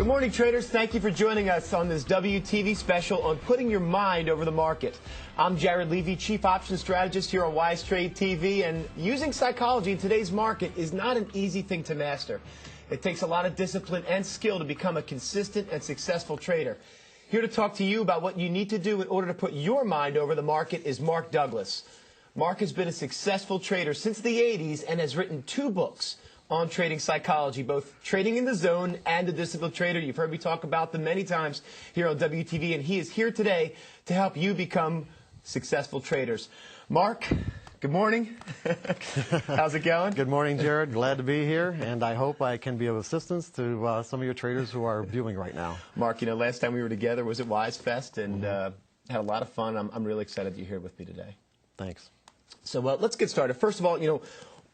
Good morning, traders. Thank you for joining us on this WTV special on putting your mind over the market. I'm Jared Levy, Chief Options Strategist here on Wise Trade TV, and using psychology in today's market is not an easy thing to master. It takes a lot of discipline and skill to become a consistent and successful trader. Here to talk to you about what you need to do in order to put your mind over the market is Mark Douglas. Mark has been a successful trader since the 80s and has written 2 books on trading psychology, both Trading in the Zone and The Disciplined Trader. You've heard me talk about them many times here on WTV, and he is here today to help you become successful traders. Mark, good morning. How's it going? Good morning, Jared. Glad to be here, and I hope I can be of assistance to some of your traders who are viewing right now. Mark, you know, last time we were together was at Wise Fest, and had a lot of fun. I'm really excited you're here with me today. Thanks. So let's get started. First of all, you know,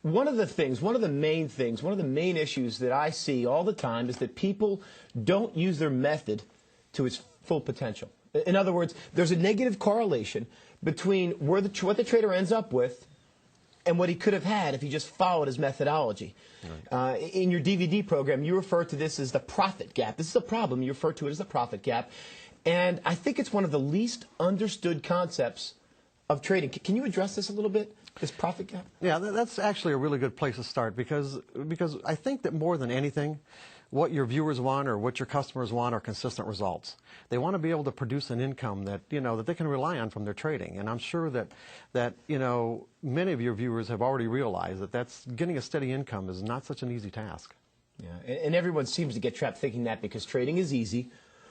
one of the main issues that I see all the time is that people don't use their method to its full potential. In other words, there's a negative correlation between what the trader ends up with and what he could have had if he just followed his methodology. Right. In your DVD program, you refer to this as the profit gap. This is a problem. You refer to it as the profit gap. And I think it's one of the least understood concepts of trading. Can you address this a little bit? This profit gap? Yeah, that's actually a really good place to start because I think that more than anything, what your viewers want or what your customers want are consistent results. They want to be able to produce an income that that they can rely on from their trading. And I'm sure that many of your viewers have already realized that getting a steady income is not such an easy task. Yeah, and everyone seems to get trapped thinking that because trading is easy.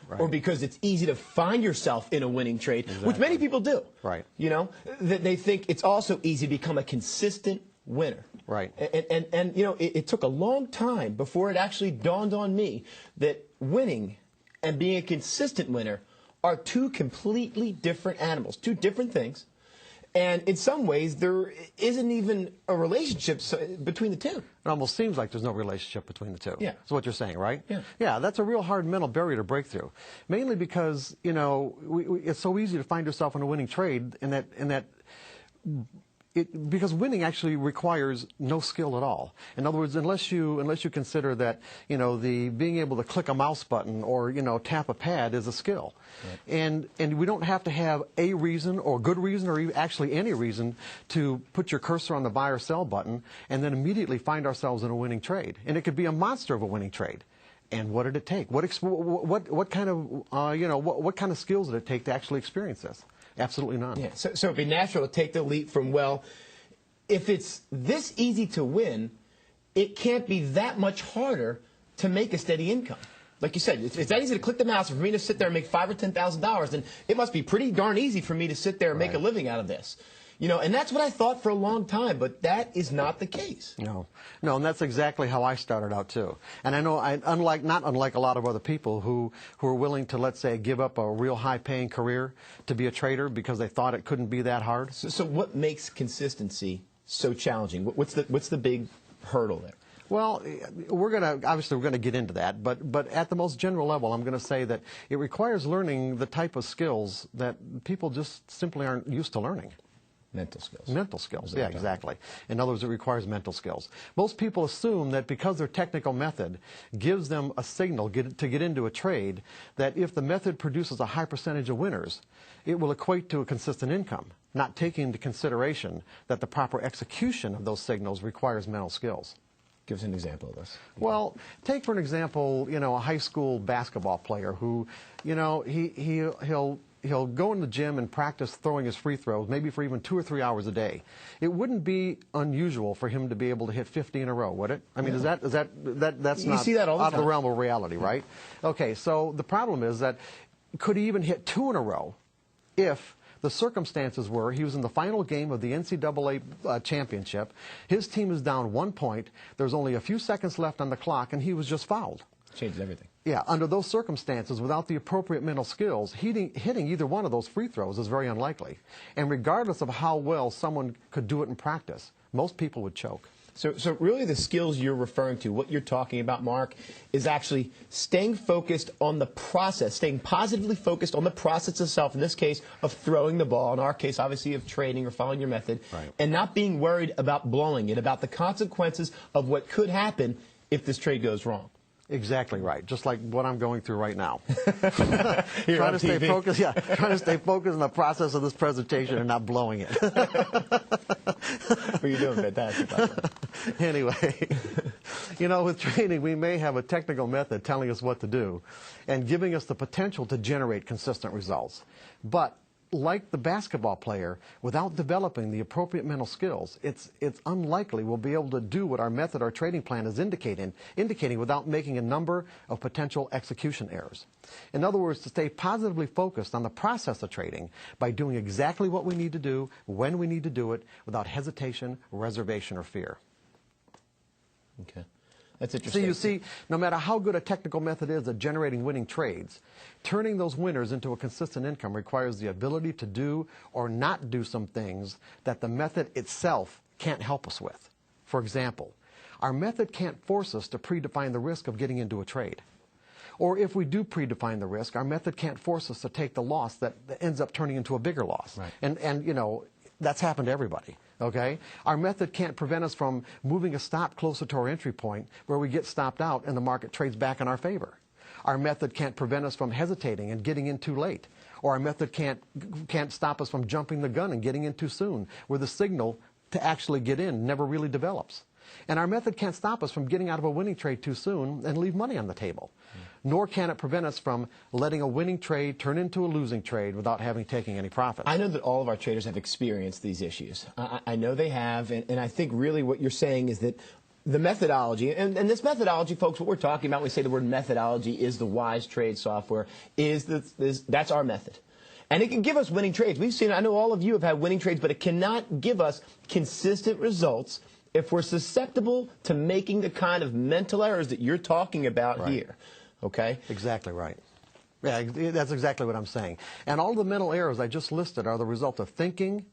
Right. Or because it's easy to find yourself in a winning trade, exactly. Which many people do. Right. You know, that they think it's also easy to become a consistent winner. Right. And you know, it took a long time before it actually dawned on me that winning and being a consistent winner are 2 completely different animals, 2 different things. And in some ways, there isn't even a relationship between the 2. It almost seems like there's no relationship between the 2. Yeah. That's what you're saying, right? Yeah. Yeah, that's a real hard mental barrier to break through. Mainly because, it's so easy to find yourself in a winning trade because winning actually requires no skill at all. In other words, unless you consider that the being able to click a mouse button or tap a pad is a skill, right. And we don't have to have a reason or good reason or even actually any reason to put your cursor on the buy or sell button and then immediately find ourselves in a winning trade. And it could be a monster of a winning trade. And what did it take? What kind of skills did it take to actually experience this? Absolutely none. Yeah. So it'd be natural to take the leap from, well, if it's this easy to win, it can't be that much harder to make a steady income. Like you said, it's that easy to click the mouse and for me to sit there and make $5,000 or $10,000, then it must be pretty darn easy for me to sit there and make a living out of this. And that's what I thought for a long time, but that is not the case. No, and that's exactly how I started out too. And I know, not unlike a lot of other people who are willing to, let's say, give up a real high-paying career to be a trader because they thought it couldn't be that hard. So what makes consistency so challenging? What's the big hurdle there? Well, obviously we're gonna get into that, but at the most general level, I'm going to say that it requires learning the type of skills that people just simply aren't used to learning. Mental skills. Mental skills, yeah, exactly. In other words, it requires mental skills. Most people assume that because their technical method gives them a signal to get into a trade, that if the method produces a high percentage of winners, it will equate to a consistent income, not taking into consideration that the proper execution of those signals requires mental skills. Give us an example of this. Well, take for an example, a high school basketball player who, he'll go in the gym and practice throwing his free throws, maybe for even 2 or 3 hours a day. It wouldn't be unusual for him to be able to hit 50 in a row, would it? I mean, that's you see that all the out time. of the realm of reality, right? Okay, so the problem is that could he even hit 2 in a row if the circumstances were he was in the final game of the NCAA championship, his team is down 1 point, there's only a few seconds left on the clock, and he was just fouled. Changes everything. Yeah, under those circumstances, without the appropriate mental skills, hitting either one of those free throws is very unlikely. And regardless of how well someone could do it in practice, most people would choke. So really the skills you're referring to, what you're talking about, Mark, is actually staying focused on the process, staying positively focused on the process itself, in this case, of throwing the ball, in our case, obviously, of trading or following your method, right. And not being worried about blowing it, about the consequences of what could happen if this trade goes wrong. Exactly right. Just like what I'm going through right now. Trying to stay focused. Yeah, trying to stay focused on the process of this presentation and not blowing it. Well, you're doing fantastic, by the way. Anyway, with trading, we may have a technical method telling us what to do and giving us the potential to generate consistent results. But like the basketball player, without developing the appropriate mental skills, it's unlikely we'll be able to do what our method or trading plan is indicating without making a number of potential execution errors. In other words, to stay positively focused on the process of trading by doing exactly what we need to do, when we need to do it, without hesitation, reservation, or fear. Okay. That's interesting. So you see, no matter how good a technical method is at generating winning trades, turning those winners into a consistent income requires the ability to do or not do some things that the method itself can't help us with. For example, our method can't force us to predefine the risk of getting into a trade. Or if we do predefine the risk, our method can't force us to take the loss that ends up turning into a bigger loss. Right. And that's happened to everybody. Okay? Our method can't prevent us from moving a stop closer to our entry point where we get stopped out and the market trades back in our favor. Our method can't prevent us from hesitating and getting in too late. Or our method can't stop us from jumping the gun and getting in too soon, where the signal to actually get in never really develops. And our method can't stop us from getting out of a winning trade too soon and leave money on the table. Nor can it prevent us from letting a winning trade turn into a losing trade without having taken any profit. I know that all of our traders have experienced these issues. I know they have, and I think really what you're saying is that the methodology, and this methodology, folks, what we're talking about, we say the word methodology is the Wise Trade software, that's our method. And it can give us winning trades. We've seen, I know all of you have had winning trades, but it cannot give us consistent results if we're susceptible to making the kind of mental errors that you're talking about here. Okay? Exactly right. Yeah, that's exactly what I'm saying. And all the mental errors I just listed are the result of thinking,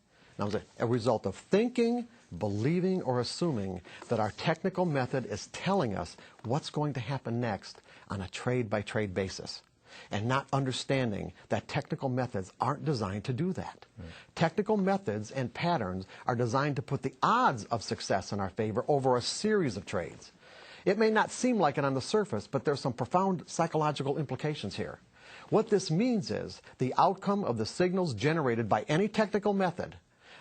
believing, or assuming that our technical method is telling us what's going to happen next on a trade-by-trade basis, and not understanding that technical methods aren't designed to do that. Technical methods and patterns are designed to put the odds of success in our favor over a series of trades. It may not seem like it on the surface, but there's some profound psychological implications here. What this means is the outcome of the signals generated by any technical method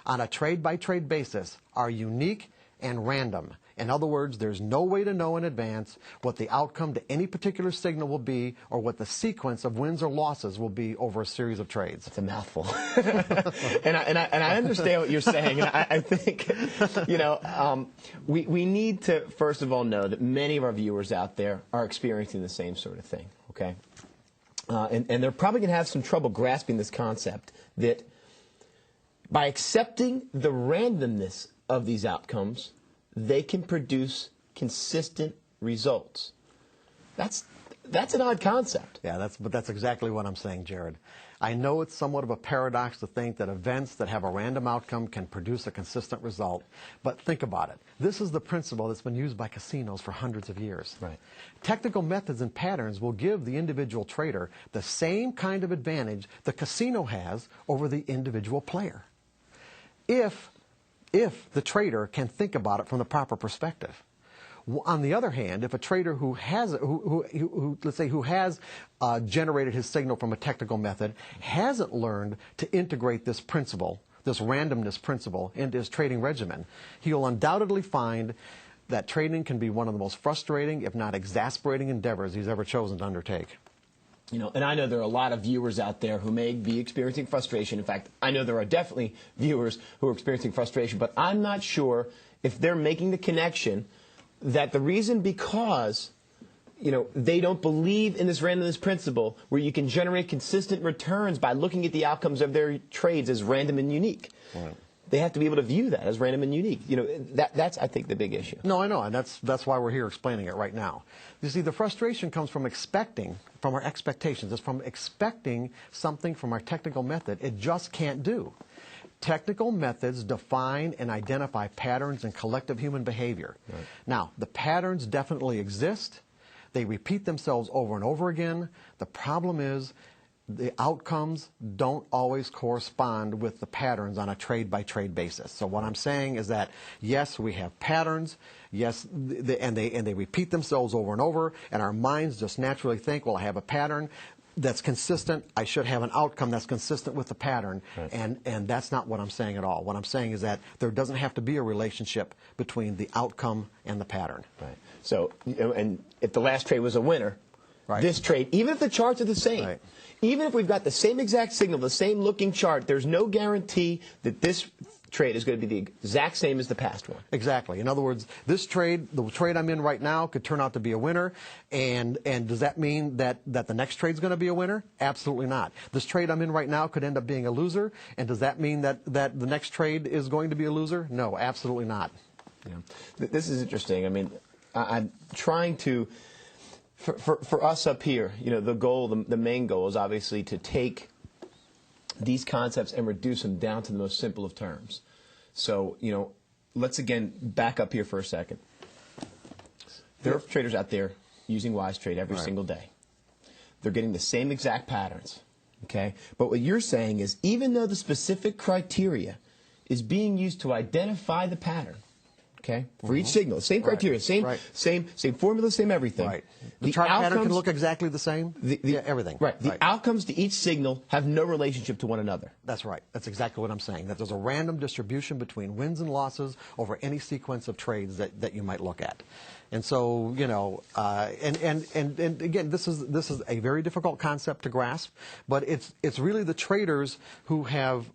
on a trade-by-trade basis are unique and random. In other words, there's no way to know in advance what the outcome to any particular signal will be or what the sequence of wins or losses will be over a series of trades. It's a mouthful. and I understand what you're saying. And I think, we need to, first of all, know that many of our viewers out there are experiencing the same sort of thing, okay? And they're probably going to have some trouble grasping this concept that by accepting the randomness of these outcomes, they can produce consistent results. That's an odd concept. Yeah, but that's exactly what I'm saying, Jared. I know it's somewhat of a paradox to think that events that have a random outcome can produce a consistent result, but think about it. This is the principle that's been used by casinos for hundreds of years. Right. Technical methods and patterns will give the individual trader the same kind of advantage the casino has over the individual player, if the trader can think about it from the proper perspective. On the other hand, if a trader who has generated his signal from a technical method hasn't learned to integrate this principle, this randomness principle, into his trading regimen, he will undoubtedly find that trading can be one of the most frustrating, if not exasperating, endeavors he's ever chosen to undertake. And I know there are a lot of viewers out there who may be experiencing frustration. In fact, I know there are definitely viewers who are experiencing frustration, but I'm not sure if they're making the connection that the reason because, they don't believe in this randomness principle where you can generate consistent returns by looking at the outcomes of their trades as random and unique. Right. They have to be able to view that as random and unique. That's, I think, the big issue. No, I know, and that's why we're here explaining it right now. You see, the frustration comes from our expectations. It's from expecting something from our technical method it just can't do. Technical methods define and identify patterns in collective human behavior. Right. Now, the patterns definitely exist. They repeat themselves over and over again. The problem is the outcomes don't always correspond with the patterns on a trade-by-trade basis. So what I'm saying is that, yes, we have patterns, yes, and they repeat themselves over and over, and our minds just naturally think, well, I have a pattern that's consistent, I should have an outcome that's consistent with the pattern, right. And that's not what I'm saying at all. What I'm saying is that there doesn't have to be a relationship between the outcome and the pattern. Right. So, and if the last trade was a winner, right. This trade, even if the charts are the same, right. Even if we've got the same exact signal, the same looking chart, there's no guarantee that this trade is going to be the exact same as the past one. Exactly. In other words, this trade, the trade I'm in right now, could turn out to be a winner. And does that mean that the next trade's going to be a winner? Absolutely not. This trade I'm in right now could end up being a loser. And does that mean that the next trade is going to be a loser? No, absolutely not. Yeah. This is interesting. I mean, I'm trying to... For us up here, you know, the goal, the main goal is obviously to take these concepts and reduce them down to the most simple of terms. So, you know, let's again back up here for a second. There are traders out there using WiseTrade every right. single day. They're getting the same exact patterns, okay? But what you're saying is even though the specific criteria is being used to identify the pattern, okay, for each signal, same criteria, right. same formula, same everything. Right. The chart pattern can look exactly the same. Yeah, everything. Right. The outcomes to each signal have no relationship to one another. That's right. That's exactly what I'm saying. That there's a random distribution between wins and losses over any sequence of trades that you might look at. And so, you know, and again, this is a very difficult concept to grasp, but it's really the traders who have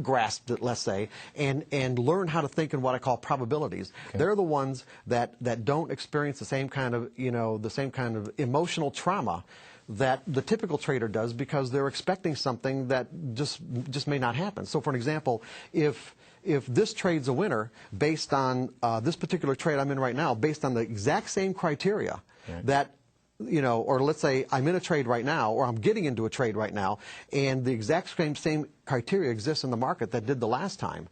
grasped it, let's say, and learn how to think in what I call probabilities. Okay. They're the ones that don't experience the same kind of, you know, the same kind of emotional trauma that the typical trader does because they're expecting something that just may not happen. So for an example, if this trade's a winner based on this particular trade I'm in right now, based on the exact same criteria right. that, you know, or let's say I'm in a trade right now, or I'm getting into a trade right now, and the exact same criteria exists in the market that did the last time,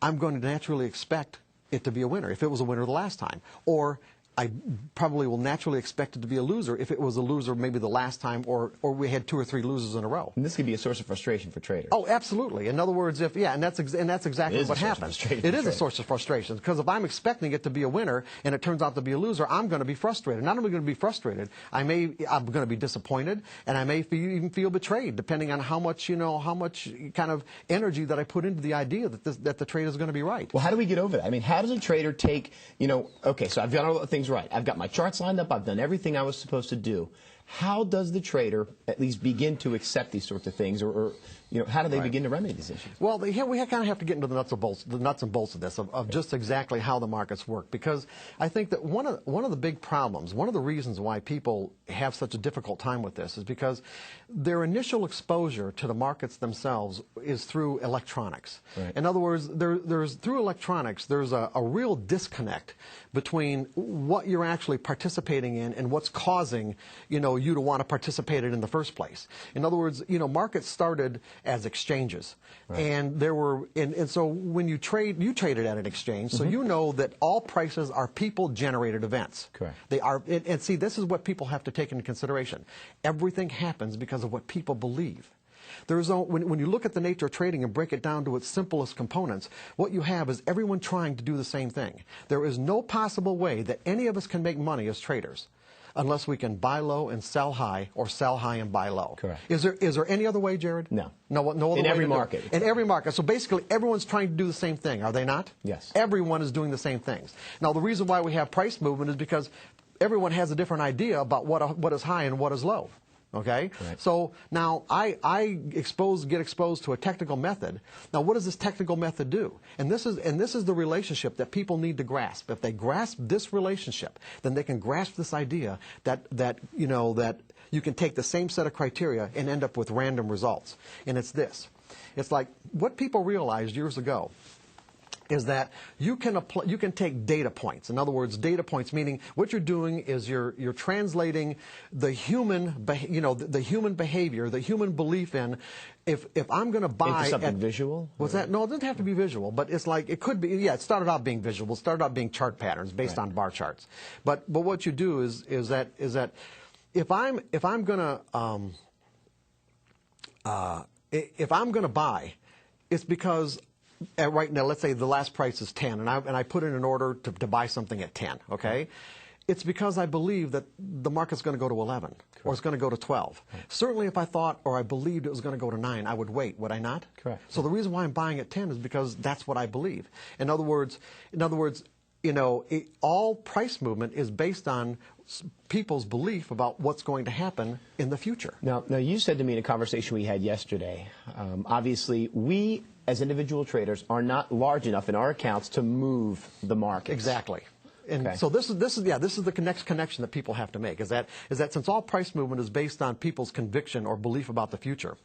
I'm going to naturally expect it to be a winner if it was a winner the last time. Or I probably will naturally expect it to be a loser if it was a loser maybe the last time, or we had 2 or 3 losers in a row. And this could be a source of frustration for traders. Oh, absolutely. In other words, and that's exactly what happens. It is a source of frustration because if I'm expecting it to be a winner and it turns out to be a loser, I'm going to be frustrated. Not only going to be frustrated, I'm going to be disappointed, and I may even feel betrayed, depending on how much kind of energy that I put into the idea that the trade is going to be right. Well, how do we get over that? I mean, how does a trader take, you know, okay, so I've done all the things right. I've got my charts lined up. I've done everything I was supposed to do. How does the trader at least begin to accept these sorts of things, or you know, how do they begin to remedy these issues? Well, we kind of have to get into the nuts and bolts of this, of just exactly how the markets work, because I think that one of the big problems, one of the reasons why people have such a difficult time with this is because their initial exposure to the markets themselves is through electronics. Right. In other words, through electronics, there's a real disconnect between what you're actually participating in and what's causing, you know, you to want to participate in the first place. In other words, you know, markets started as exchanges, right. And there were, and so when you traded at an exchange, so you know that all prices are people-generated events. Correct. They are, and see, this is what people have to take into consideration. Everything happens because of what people believe. When you look at the nature of trading and break it down to its simplest components, what you have is everyone trying to do the same thing. There is no possible way that any of us can make money as traders unless we can buy low and sell high, or sell high and buy low. Correct. Is there any other way, Jared? No. No other way. In every market. In every market. So basically, everyone's trying to do the same thing, are they not? Yes. Everyone is doing the same things. Now, the reason why we have price movement is because everyone has a different idea about what is high and what is low. Okay? Right. So now I get exposed to a technical method. Now, what does this technical method do? And this is the relationship that people need to grasp. If they grasp this relationship, then they can grasp this idea that you can take the same set of criteria and end up with random results. And it's this. It's like what people realized years ago is that you can take data points. In other words, data points meaning what you're doing is you're translating the human behavior, the human belief in if I'm going to buy into something visual. What's that? No, it doesn't have to be visual, but it's like it could be. Yeah, it started out being visual. It started out being chart patterns based on bar charts. But what you do is that if I'm going to if I'm going to buy, it's because right now, let's say the last price is 10, and I put in an order to buy something at 10, okay? It's because I believe that the market's going to go to 11, or it's going to go to 12. Right. Certainly if I thought or I believed it was going to go to 9, I would wait, would I not? Correct. So the reason why I'm buying at 10 is because that's what I believe. In other words, you know, all price movement is based on people's belief about what's going to happen in the future. Now you said to me in a conversation we had yesterday, obviously we as individual traders are not large enough in our accounts to move the market. Exactly. And so this is the next connection that people have to make, is that since all price movement is based on people's conviction or belief about the future,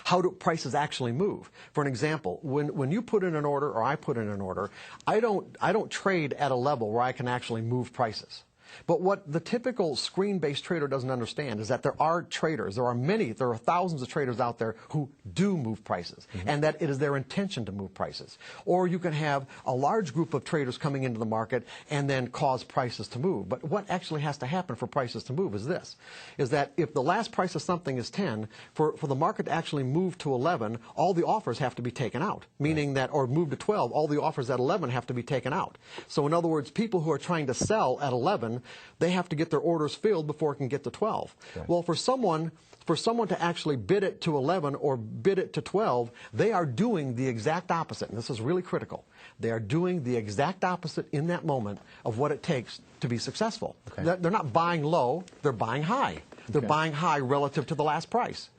how do prices actually move? For an example, when you put in an order or I put in an order, I don't trade at a level where I can actually move prices. But what the typical screen-based trader doesn't understand is that there are traders, there are thousands of traders out there who do move prices, and that it is their intention to move prices. Or you can have a large group of traders coming into the market and then cause prices to move. But what actually has to happen for prices to move is this, is that if the last price of something is 10, for the market to actually move to 11, all the offers have to be taken out, meaning that, or move to 12, all the offers at 11 have to be taken out. So in other words, people who are trying to sell at 11, they have to get their orders filled before it can get to 12. Okay. Well, for someone to actually bid it to 11 or bid it to 12, they are doing the exact opposite. And this is really critical. They are doing the exact opposite in that moment of what it takes to be successful. Okay. They're not buying low, they're buying high. They're buying high relative to the last price.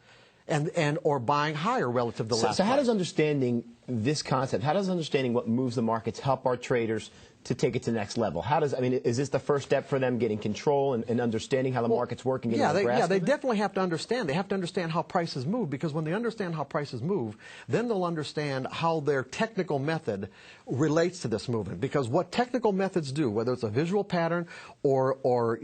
Or buying higher relative to the last price. So how does understanding this concept, how does understanding what moves the markets help our traders to take it to the next level? Is this the first step for them getting control and understanding how the market's working? They definitely have to understand. They have to understand how prices move, because when they understand how prices move, then they'll understand how their technical method relates to this movement. Because what technical methods do, whether it's a visual pattern or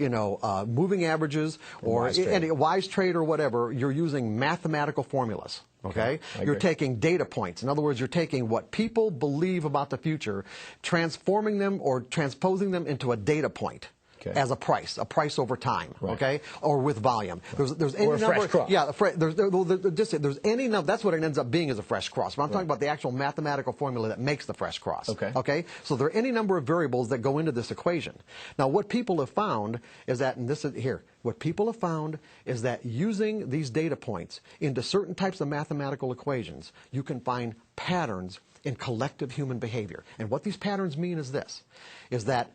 moving averages or any wise trade or whatever, you're using mathematical formulas. Okay? You're taking data points. In other words, you're taking what people believe about the future, transforming them or transposing them into a data point. As a price over time, okay, or with volume. There's any number, fresh cross. Yeah, there's any number. That's what it ends up being, is a fresh cross. But I'm talking about the actual mathematical formula that makes the fresh cross. Okay. So there are any number of variables that go into this equation. Now, what people have found is that, and this is here, what people have found is that using these data points into certain types of mathematical equations, you can find patterns in collective human behavior. And what these patterns mean is this, is that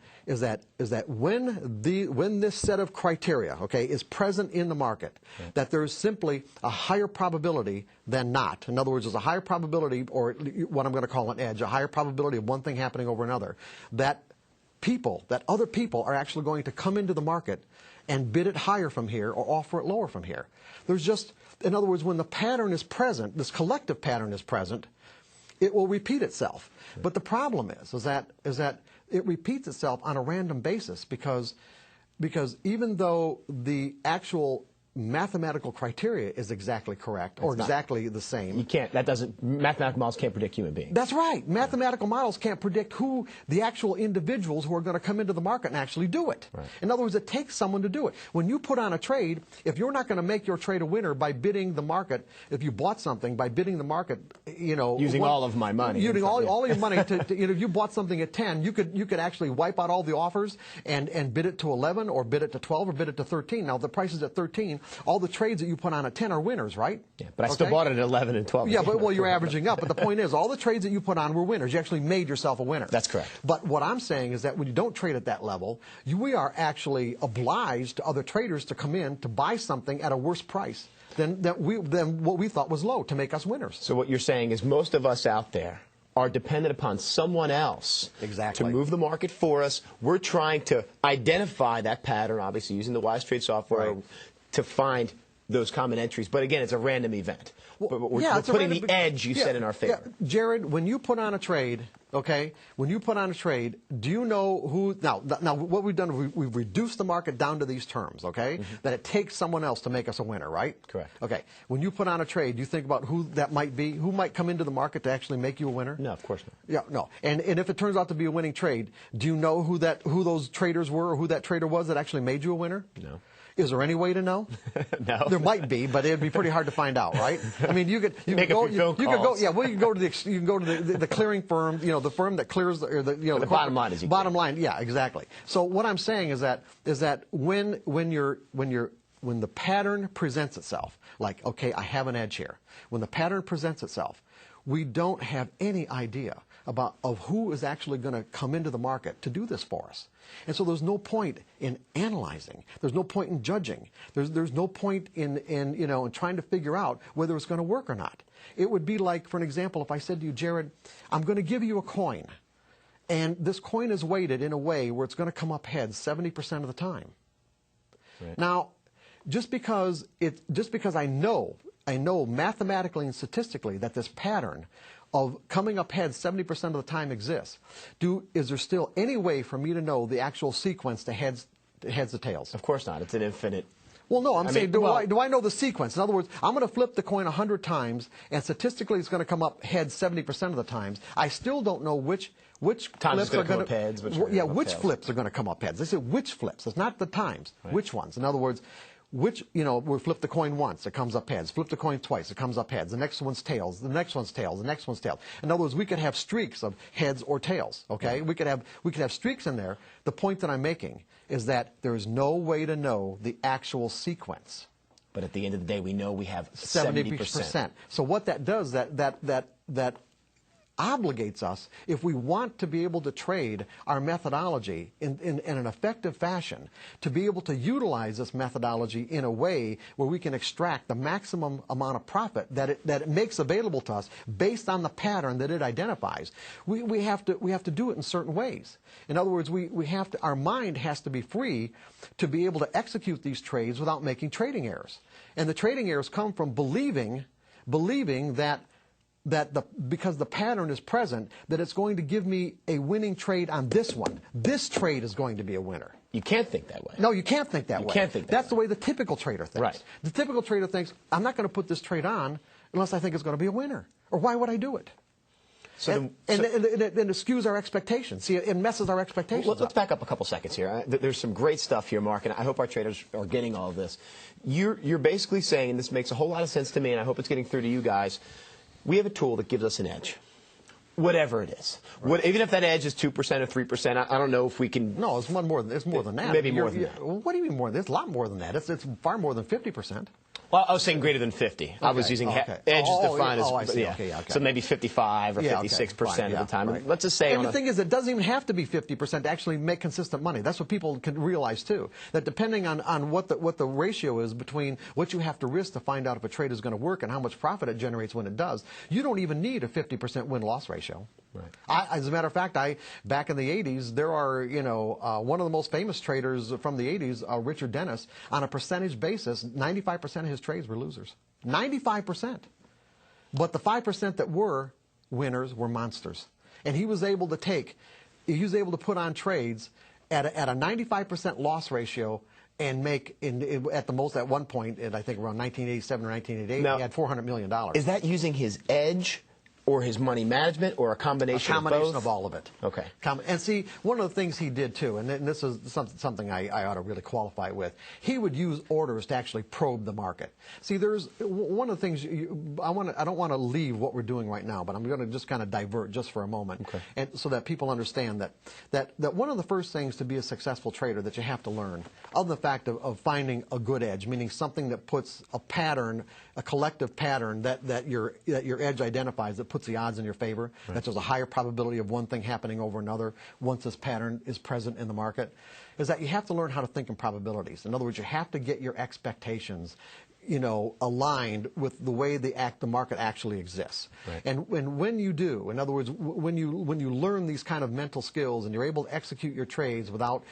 when this set of criteria, okay, is present in the market, that there is simply a higher probability than not. In other words, there's a higher probability, or what I'm going to call an edge, a higher probability of one thing happening over another, that other people are actually going to come into the market and bid it higher from here or offer it lower from here. There's just, in other words, when the pattern is present, this collective pattern is present, it will repeat itself. But the problem is that it repeats itself on a random basis, because even though the actual mathematical criteria is exactly correct or exactly the same. Mathematical models can't predict human beings. That's right. Mathematical models can't predict who the actual individuals who are going to come into the market and actually do it. In other words, it takes someone to do it. When you put on a trade, if you're not going to make your trade a winner by bidding the market, if you bought something by bidding the market, using all of my money, using all your money if you bought something at 10, you could actually wipe out all the offers and bid it to 11 or bid it to 12 or bid it to 13. Now, if the price is at 13, all the trades that you put on at 10 are winners, right? Yeah, but I still bought it at 11 and 12. Yeah, but you're averaging up. But the point is, all the trades that you put on were winners. You actually made yourself a winner. That's correct. But what I'm saying is that when you don't trade at that level, we are actually obliged to other traders to come in to buy something at a worse price than what we thought was low to make us winners. So what you're saying is most of us out there are dependent upon someone else to move the market for us. We're trying to identify that pattern, obviously using the Wise Trade software to find those common entries. But again, it's a random event. But we're putting the edge, you said, in our favor. Yeah. Jared, when you put on a trade, okay, when you put on a trade, do you know who, now what we've done, we've reduced the market down to these terms, okay, that it takes someone else to make us a winner, right? Correct. Okay, when you put on a trade, do you think about who that might be, who might come into the market to actually make you a winner? No, of course not. Yeah, no. And if it turns out to be a winning trade, do you know who those traders were or who that trader was that actually made you a winner? No. Is there any way to know? No. There might be, but it'd be pretty hard to find out, right? I mean, you could go to the clearing firm, the firm that clears the bottom line is bottom line. Yeah, exactly. So what I'm saying is that when the pattern presents itself, like, okay, I have an edge here. When the pattern presents itself, we don't have any idea of who is actually going to come into the market to do this for us. And so there's no point in analyzing. There's no point in judging. There's no point in trying to figure out whether it's going to work or not. It would be like, for an example, if I said to you, Jared, I'm going to give you a coin, and this coin is weighted in a way where it's going to come up heads 70% of the time. Right. Now, just because I know mathematically and statistically that this pattern of coming up heads 70% of the time exists, is there still any way for me to know the actual sequence to heads to tails? Of course not. It's an infinite. Well, no, I'm saying, do I know the sequence? In other words, I'm going to flip the coin 100 times, and statistically it's going to come up heads 70% of the times. I still don't know which flips are going to come up heads. Which flips are going to come up heads. They say which flips. It's not the times. Right. Which ones? In other words, we flip the coin once, it comes up heads. Flip the coin twice, it comes up heads. The next one's tails. The next one's tails. The next one's tails. In other words, we could have streaks of heads or tails. Okay, yeah. We could have streaks in there. The point that I'm making is that there is no way to know the actual sequence. But at the end of the day, we know we have 70%. So what that does, that obligates us, if we want to be able to trade our methodology in an effective fashion, to be able to utilize this methodology in a way where we can extract the maximum amount of profit that it makes available to us based on the pattern that it identifies. We have to do it in certain ways. In other words, our mind has to be free to be able to execute these trades without making trading errors. And the trading errors come from believing that because the pattern is present, that it's going to give me a winning trade on this one. This trade is going to be a winner. You can't think that way. No, you can't think that way. You can't think that That's way. the way the typical trader thinks. Right. The typical trader thinks, I'm not going to put this trade on unless I think it's going to be a winner. Or why would I do it? And it skews our expectations. See, it messes our expectations up. Let's back up a couple seconds here. There's some great stuff here, Mark, and I hope our traders are getting all of this. You're basically saying, and this makes a whole lot of sense to me, and I hope it's getting through to you guys, we have a tool that gives us an edge, whatever it is. Right. Even if that edge is 2% or 3%, I don't know if we can. No, it's more than that. Maybe more than that. What do you mean more than that? It's a lot more than that. It's far more than 50%. Well, I was saying greater than 50. Okay. I was using edge is defined as, I see. Okay. So maybe 55 or 56% of the time. Right. Let's just say. And the thing is, it doesn't even have to be 50% to actually make consistent money. That's what people can realize too. That depending on what the ratio is between what you have to risk to find out if a trade is going to work and how much profit it generates when it does, you don't even need a 50% win-loss ratio. Right. As a matter of fact, back in the 80s, there are, one of the most famous traders from the 80s, Richard Dennis, on a percentage basis, 95% of his trades were losers. 95%. But the 5% that were winners were monsters. And he was able to put on trades at a 95% loss ratio and make, at the most at one point, I think around 1987 or 1988, he had $400 million. Is that using his edge or his money management, or a combination of both? A combination of all of it. Okay. And see, one of the things he did too, and this is something I ought to really qualify with, he would use orders to actually probe the market. See, there's one of the things, I don't want to leave what we're doing right now, but I'm going to just kind of divert just for a moment, okay, and so that people understand that one of the first things to be a successful trader that you have to learn, other than the fact of finding a good edge, meaning something that puts a pattern, a collective pattern that your edge identifies, that puts the odds in your favor, right, that there's a higher probability of one thing happening over another once this pattern is present in the market, is that you have to learn how to think in probabilities. In other words, you have to get your expectations aligned with the way the market actually exists. Right. And when you do, in other words, when you learn these kind of mental skills and you're able to execute your trades without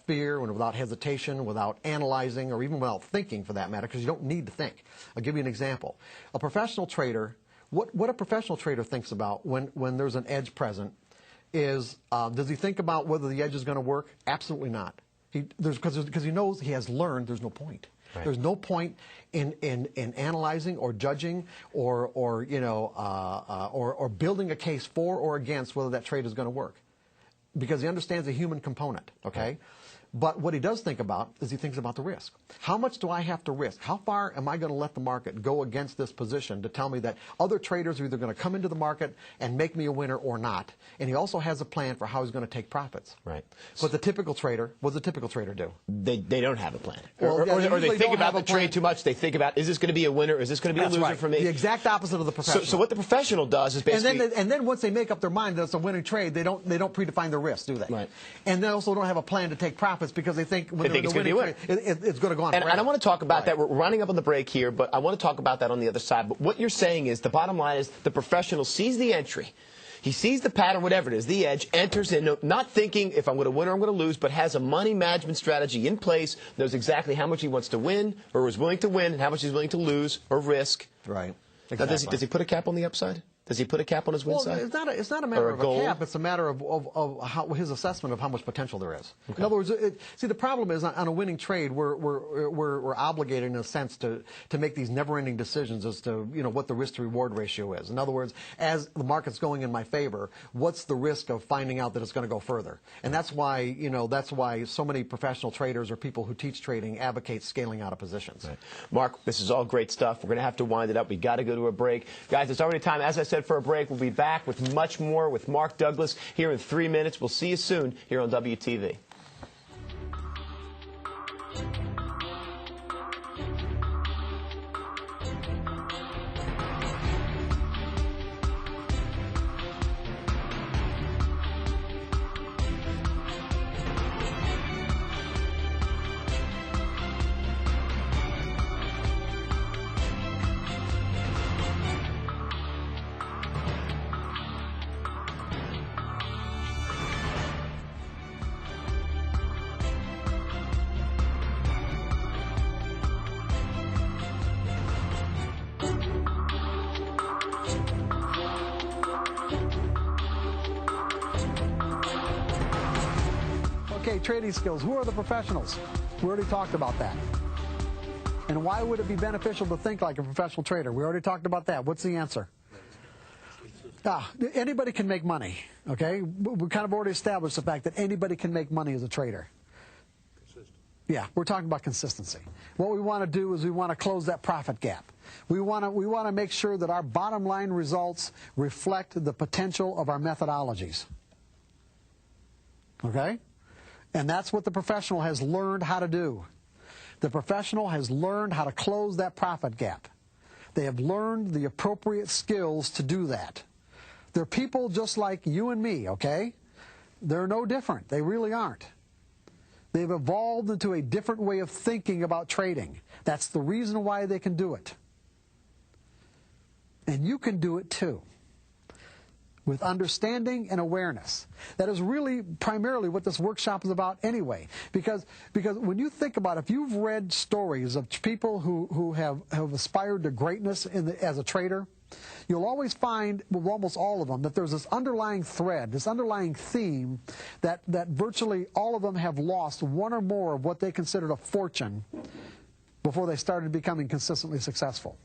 fear and without hesitation, without analyzing, or even without thinking for that matter, because you don't need to think. I'll give you an example. A professional trader, what a professional trader thinks about when there's an edge present is, does he think about whether the edge is going to work? Absolutely not. Because he knows, he has learned there's no point. Right. There's no point in analyzing or judging or building a case for or against whether that trade is going to work, because he understands the human component. Okay, But what he does think about is he thinks about the risk. How much do I have to risk? How far am I going to let the market go against this position to tell me that other traders are either going to come into the market and make me a winner or not? And he also has a plan for how he's going to take profits. Right. But the typical trader, what does the typical trader do? They don't have a plan. Well, or they think about the trade too much. They think about, is this going to be a winner? Is this going to be a loser for me? The exact opposite of the professional. So what the professional does is basically... And then once they make up their mind that it's a winning trade, they don't predefine their risk, do they? Right. And they also don't have a plan to take profits because they think when it's going to be a winner. It's going to go on forever. And I want to talk about that. We're running up on the break here, but I want to talk about that on the other side. But what you're saying is the bottom line is the professional sees the entry. He sees the pattern, whatever it is, the edge, enters in, not thinking if I'm going to win or I'm going to lose, but has a money management strategy in place, knows exactly how much he wants to win or is willing to win and how much he's willing to lose or risk. Right. Exactly. Now, does he put a cap on the upside? Does he put a cap on his win side? It's not a matter of a cap. It's a matter of his assessment of how much potential there is. Okay. In other words, see, the problem is on a winning trade, we're obligated in a sense to make these never-ending decisions as to what the risk-to-reward ratio is. In other words, as the market's going in my favor, what's the risk of finding out that it's going to go further? And that's why so many professional traders or people who teach trading advocate scaling out of positions. Right. Mark, this is all great stuff. We're going to have to wind it up. We've got to go to a break, guys. It's already time. As I said, for a break. We'll be back with much more with Mark Douglas here in 3 minutes. We'll see you soon here on WTV. Okay, trading skills. Who are the professionals? We already talked about that. And why would it be beneficial to think like a professional trader? We already talked about that. What's the answer? Anybody can make money, okay? We kind of already established the fact that anybody can make money as a trader. Yeah, we're talking about consistency. What we want to do is we want to close that profit gap. We want to make sure that our bottom line results reflect the potential of our methodologies. Okay? And that's what the professional has learned how to do. The professional has learned how to close that profit gap. They have learned the appropriate skills to do that. They're people just like you and me, okay? They're no different. They really aren't. They've evolved into a different way of thinking about trading. That's the reason why they can do it. And you can do it too, with understanding and awareness. That is really primarily what this workshop is about anyway. Because when you think about it, if you've read stories of people who have aspired to greatness as a trader, you'll always find, with almost all of them, that there's this underlying thread, this underlying theme that virtually all of them have lost one or more of what they considered a fortune before they started becoming consistently successful.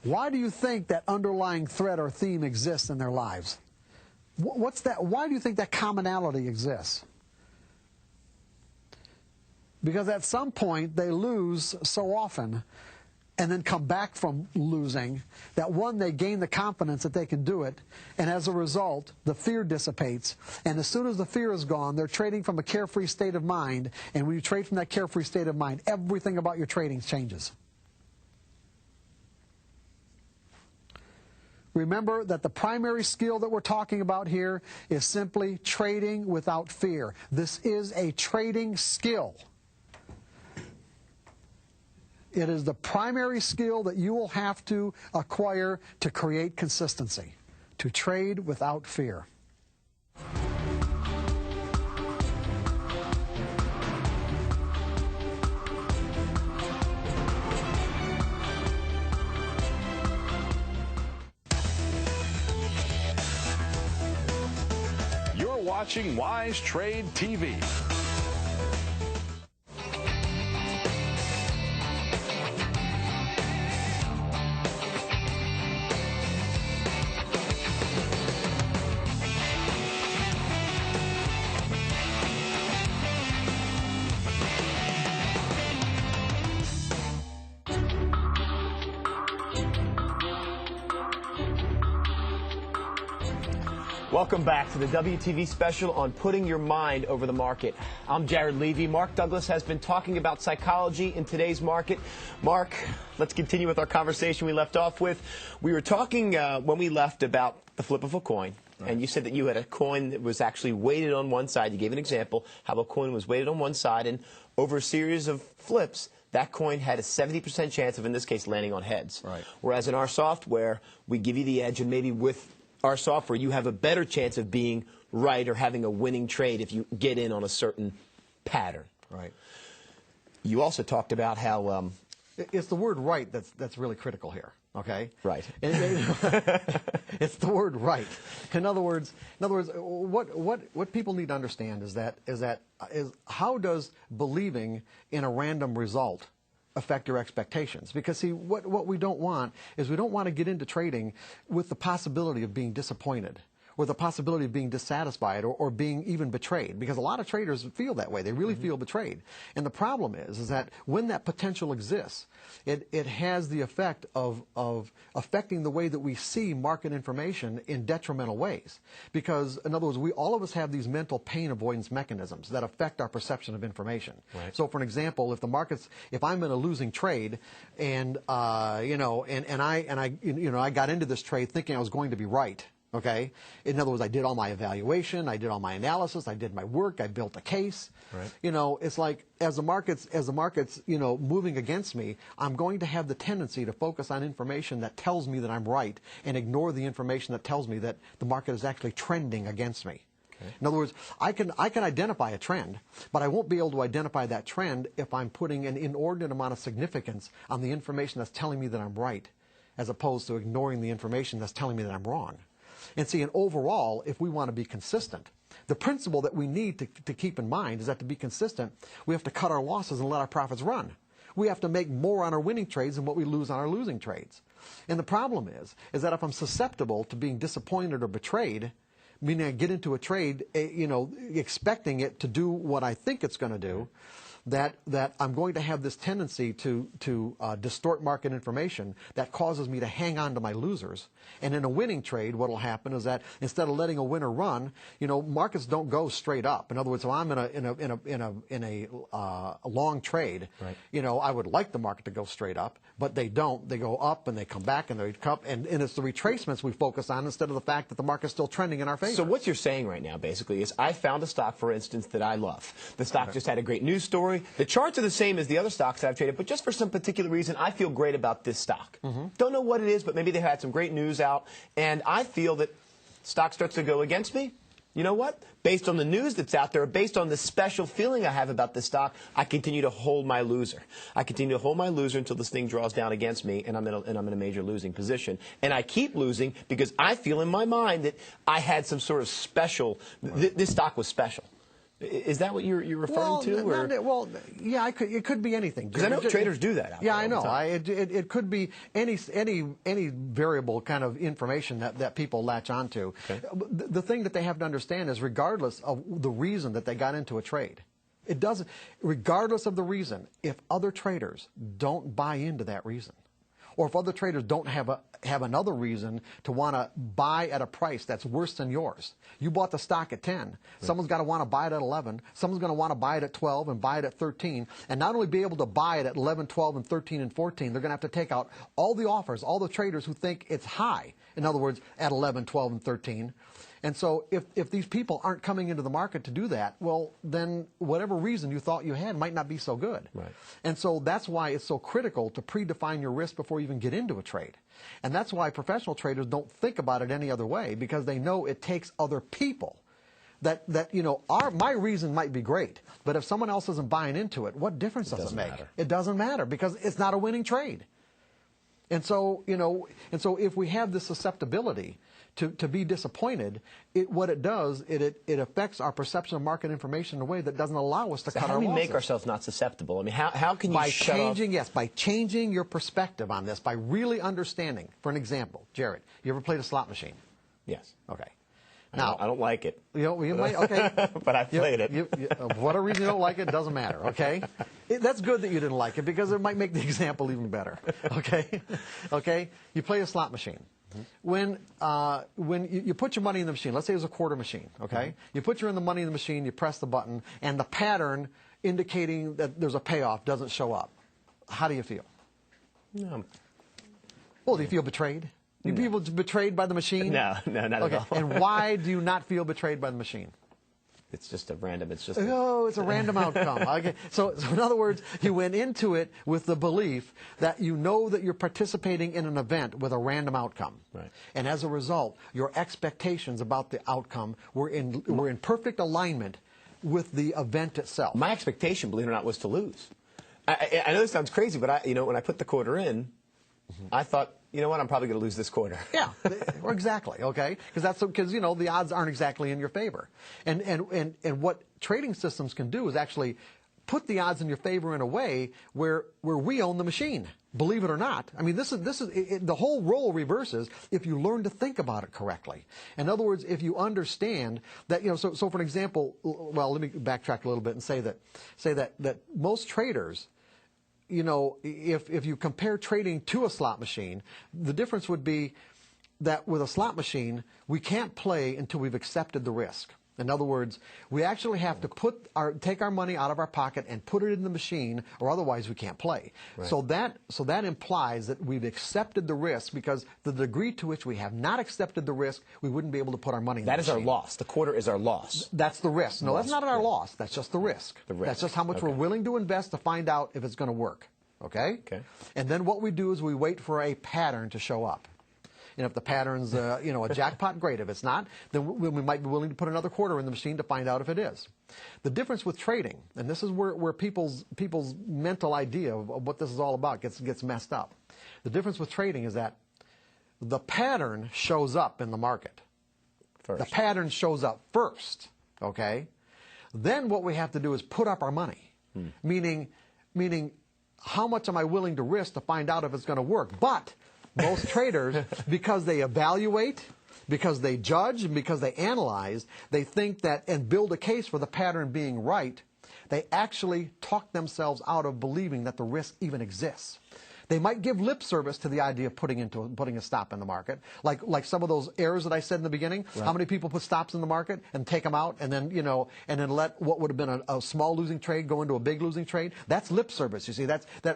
Why do you think that underlying thread or theme exists in their lives? What's that? Why do you think that commonality exists? Because at some point they lose so often and then come back from losing that, one, they gain the confidence that they can do it, and as a result, the fear dissipates. And as soon as the fear is gone, they're trading from a carefree state of mind, and when you trade from that carefree state of mind, everything about your trading changes. Remember that the primary skill that we're talking about here is simply trading without fear. This is a trading skill. It is the primary skill that you will have to acquire to create consistency, to trade without fear. You're watching Wise Trade TV. Welcome back to the WTV special on putting your mind over the market. I'm Jared Levy. Mark Douglas has been talking about psychology in today's market. Mark, let's continue with our conversation we left off with. We were talking when we left about the flip of a coin. Right. And you said that you had a coin that was actually weighted on one side. You gave an example how a coin was weighted on one side, and over a series of flips, that coin had a 70% chance of, in this case, landing on heads. Right. Whereas in our software, we give you the edge, and maybe with our software, you have a better chance of being right or having a winning trade if you get in on a certain pattern. Right. You also talked about how it's the word right that's really critical here. Okay. Right. It's the word right. In other words, what people need to understand is how does believing in a random result affect your expectations? Because see, what we don't want is we don't want to get into trading with the possibility of being disappointed, or the possibility of being dissatisfied, or being even betrayed, because a lot of traders feel that way. They really feel betrayed. And the problem is that when that potential exists, it has the effect of affecting the way that we see market information in detrimental ways. Because, in other words, all of us have these mental pain avoidance mechanisms that affect our perception of information. Right. So, for an example, if I'm in a losing trade, and I got into this trade thinking I was going to be right. Okay. In other words, I did all my evaluation, I did all my analysis, I did my work, I built a case. Right. It's like as the market's moving against me, I'm going to have the tendency to focus on information that tells me that I'm right and ignore the information that tells me that the market is actually trending against me. Okay. In other words, I can identify a trend, but I won't be able to identify that trend if I'm putting an inordinate amount of significance on the information that's telling me that I'm right, as opposed to ignoring the information that's telling me that I'm wrong. And see, and overall, if we want to be consistent, the principle that we need to keep in mind is that to be consistent, we have to cut our losses and let our profits run. We have to make more on our winning trades than what we lose on our losing trades. And the problem is that if I'm susceptible to being disappointed or betrayed, meaning I get into a trade, expecting it to do what I think it's going to do, that I'm going to have this tendency to distort market information that causes me to hang on to my losers. And in a winning trade, what will happen is that instead of letting a winner run, markets don't go straight up. In other words, if I'm in a long trade, right. I would like the market to go straight up, but they don't. They go up and they come back and they come, and it's the retracements we focus on instead of the fact that the market's still trending in our favor. So what you're saying right now, basically, is I found a stock, for instance, that I love. The stock just had a great news story. The charts are the same as the other stocks I've traded, but just for some particular reason, I feel great about this stock. Don't know what it is, but maybe they had some great news out, and I feel that stock starts to go against me. You know what? Based on the news that's out there, based on the special feeling I have about this stock, I continue to hold my loser. I continue to hold my loser until this thing draws down against me, and I'm in a major losing position. And I keep losing because I feel in my mind that I had some sort of special. This stock was special. Is that what you're referring to? Or? Yeah, it could be anything. Because I know traders do that. Yeah, I know. It could be any variable kind of information that people latch onto. Okay. The thing that they have to understand is, regardless of the reason that they got into a trade, it doesn't. Regardless of the reason, if other traders don't buy into that reason, or if other traders don't have another reason to want to buy at a price that's worse than yours. You bought the stock at 10. Right. Someone's got to want to buy it at 11. Someone's going to want to buy it at 12 and buy it at 13. And not only be able to buy it at 11, 12, and 13, and 14, they're going to have to take out all the offers, all the traders who think it's high. In other words, at 11, 12, and 13. And so if these people aren't coming into the market to do that, well, then whatever reason you thought you had might not be so good. Right. And so that's why it's so critical to predefine your risk before you even get into a trade. And that's why professional traders don't think about it any other way, because they know it takes other people. My reason might be great, but if someone else isn't buying into it, what difference does it make? It doesn't matter, because it's not a winning trade. And so, if we have this susceptibility to be disappointed, what it does, it affects our perception of market information in a way that doesn't allow us to cut our losses. How do we make ourselves not susceptible? I mean, how can you shut off? Yes, by changing your perspective on this, by really understanding. For an example, Jared, you ever played a slot machine? Yes. Okay. Now, I don't like it. You might, okay. But I played it. For whatever reason you don't like it, doesn't matter, okay? That's good that you didn't like it, because it might make the example even better, okay? Okay? You play a slot machine. When you put your money in the machine, let's say it's a quarter machine, okay? You put your money in the machine, you press the button, and the pattern indicating that there's a payoff doesn't show up. How do you feel? No. Well, do you feel betrayed? Do you feel betrayed by the machine? No, not at all. And why do you not feel betrayed by the machine? It's just a random, it's a random outcome. Okay. So in other words, you went into it with the belief that you know that you're participating in an event with a random outcome. Right. And as a result, your expectations about the outcome were in perfect alignment with the event itself. My expectation, believe it or not, was to lose. I know this sounds crazy, but when I put the quarter in, I thought, you know what, I'm probably going to lose this quarter. Yeah, exactly. Okay, because the odds aren't exactly in your favor, and what trading systems can do is actually put the odds in your favor in a way where we own the machine. Believe it or not, I mean, this is the whole role reverses if you learn to think about it correctly. In other words, if you understand that, so for an example, well, let me backtrack a little bit and say that most traders, if you compare trading to a slot machine, the difference would be that with a slot machine, we can't play until we've accepted the risk. In other words, we actually have to take our money out of our pocket and put it in the machine, or otherwise we can't play. Right. So that implies that we've accepted the risk, because the degree to which we have not accepted the risk, we wouldn't be able to put our money in the machine. That is our loss. The quarter is our loss. That's the risk. No, that's not our loss. That's just the risk. The risk. That's just how much we're willing to invest to find out if it's going to work. Okay? Okay. And then what we do is we wait for a pattern to show up. And if the pattern's a jackpot, great. If it's not, then we might be willing to put another quarter in the machine to find out if it is. The difference with trading, and this is where people's mental idea of what this is all about gets messed up. The difference with trading is that the pattern shows up in the market. First. The pattern shows up first, okay? Then what we have to do is put up our money, meaning how much am I willing to risk to find out if it's going to work? But most traders, because they evaluate, because they judge, and because they analyze, they think that and build a case for the pattern being right, they actually talk themselves out of believing that the risk even exists. They might give lip service to the idea of putting a stop in the market, like some of those errors that I said in the beginning. Right. How many people put stops in the market and take them out, and then let what would have been a small losing trade go into a big losing trade? That's lip service. You see,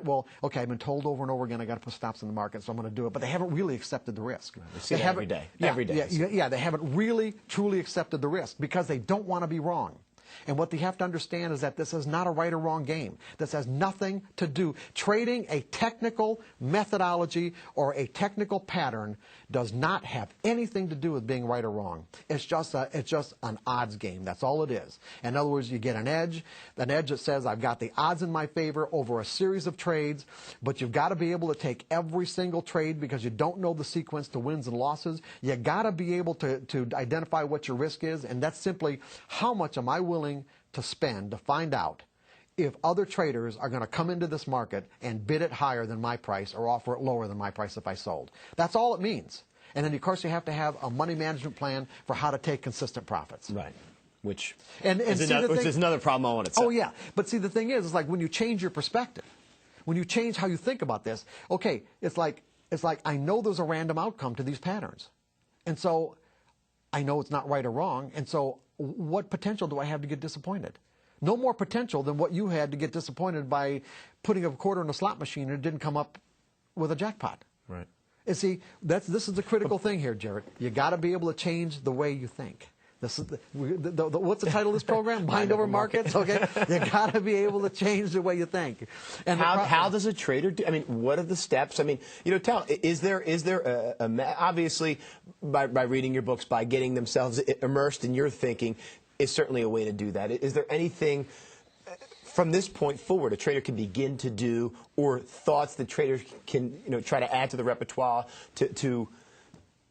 well, okay, I've been told over and over again I got to put stops in the market, so I'm going to do it. But they haven't really accepted the risk. Right. We see that every day. Yeah, every day. Yeah, they haven't really truly accepted the risk because they don't want to be wrong. And what they have to understand is that this is not a right or wrong game. This has nothing to do. Trading a technical methodology or a technical pattern does not have anything to do with being right or wrong. It's just an odds game. That's all it is. In other words, you get an edge that says I've got the odds in my favor over a series of trades, but you've got to be able to take every single trade because you don't know the sequence to wins and losses. You got to be able to identify what your risk is, and that's simply how much am I willing to spend to find out if other traders are going to come into this market and bid it higher than my price or offer it lower than my price if I sold. That's all it means. And then, of course, you have to have a money management plan for how to take consistent profits. Right. Which is another problem on itself. Oh, yeah. But see, the thing is, it's like when you change your perspective, when you change how you think about this, okay, it's like I know there's a random outcome to these patterns. And so I know it's not right or wrong. And so what potential do I have to get disappointed? No more potential than what you had to get disappointed by putting a quarter in a slot machine and it didn't come up with a jackpot. Right. And see, this is the critical thing here, Jared. You got to be able to change the way you think. This is what's the title of this program? Mind over markets. Okay, you got to be able to change the way you think. And how does a trader do? I mean, what are the steps? I mean, is there obviously by reading your books, by getting themselves immersed in your thinking, is certainly a way to do that. Is there anything from this point forward a trader can begin to do, or thoughts that traders can try to add to the repertoire to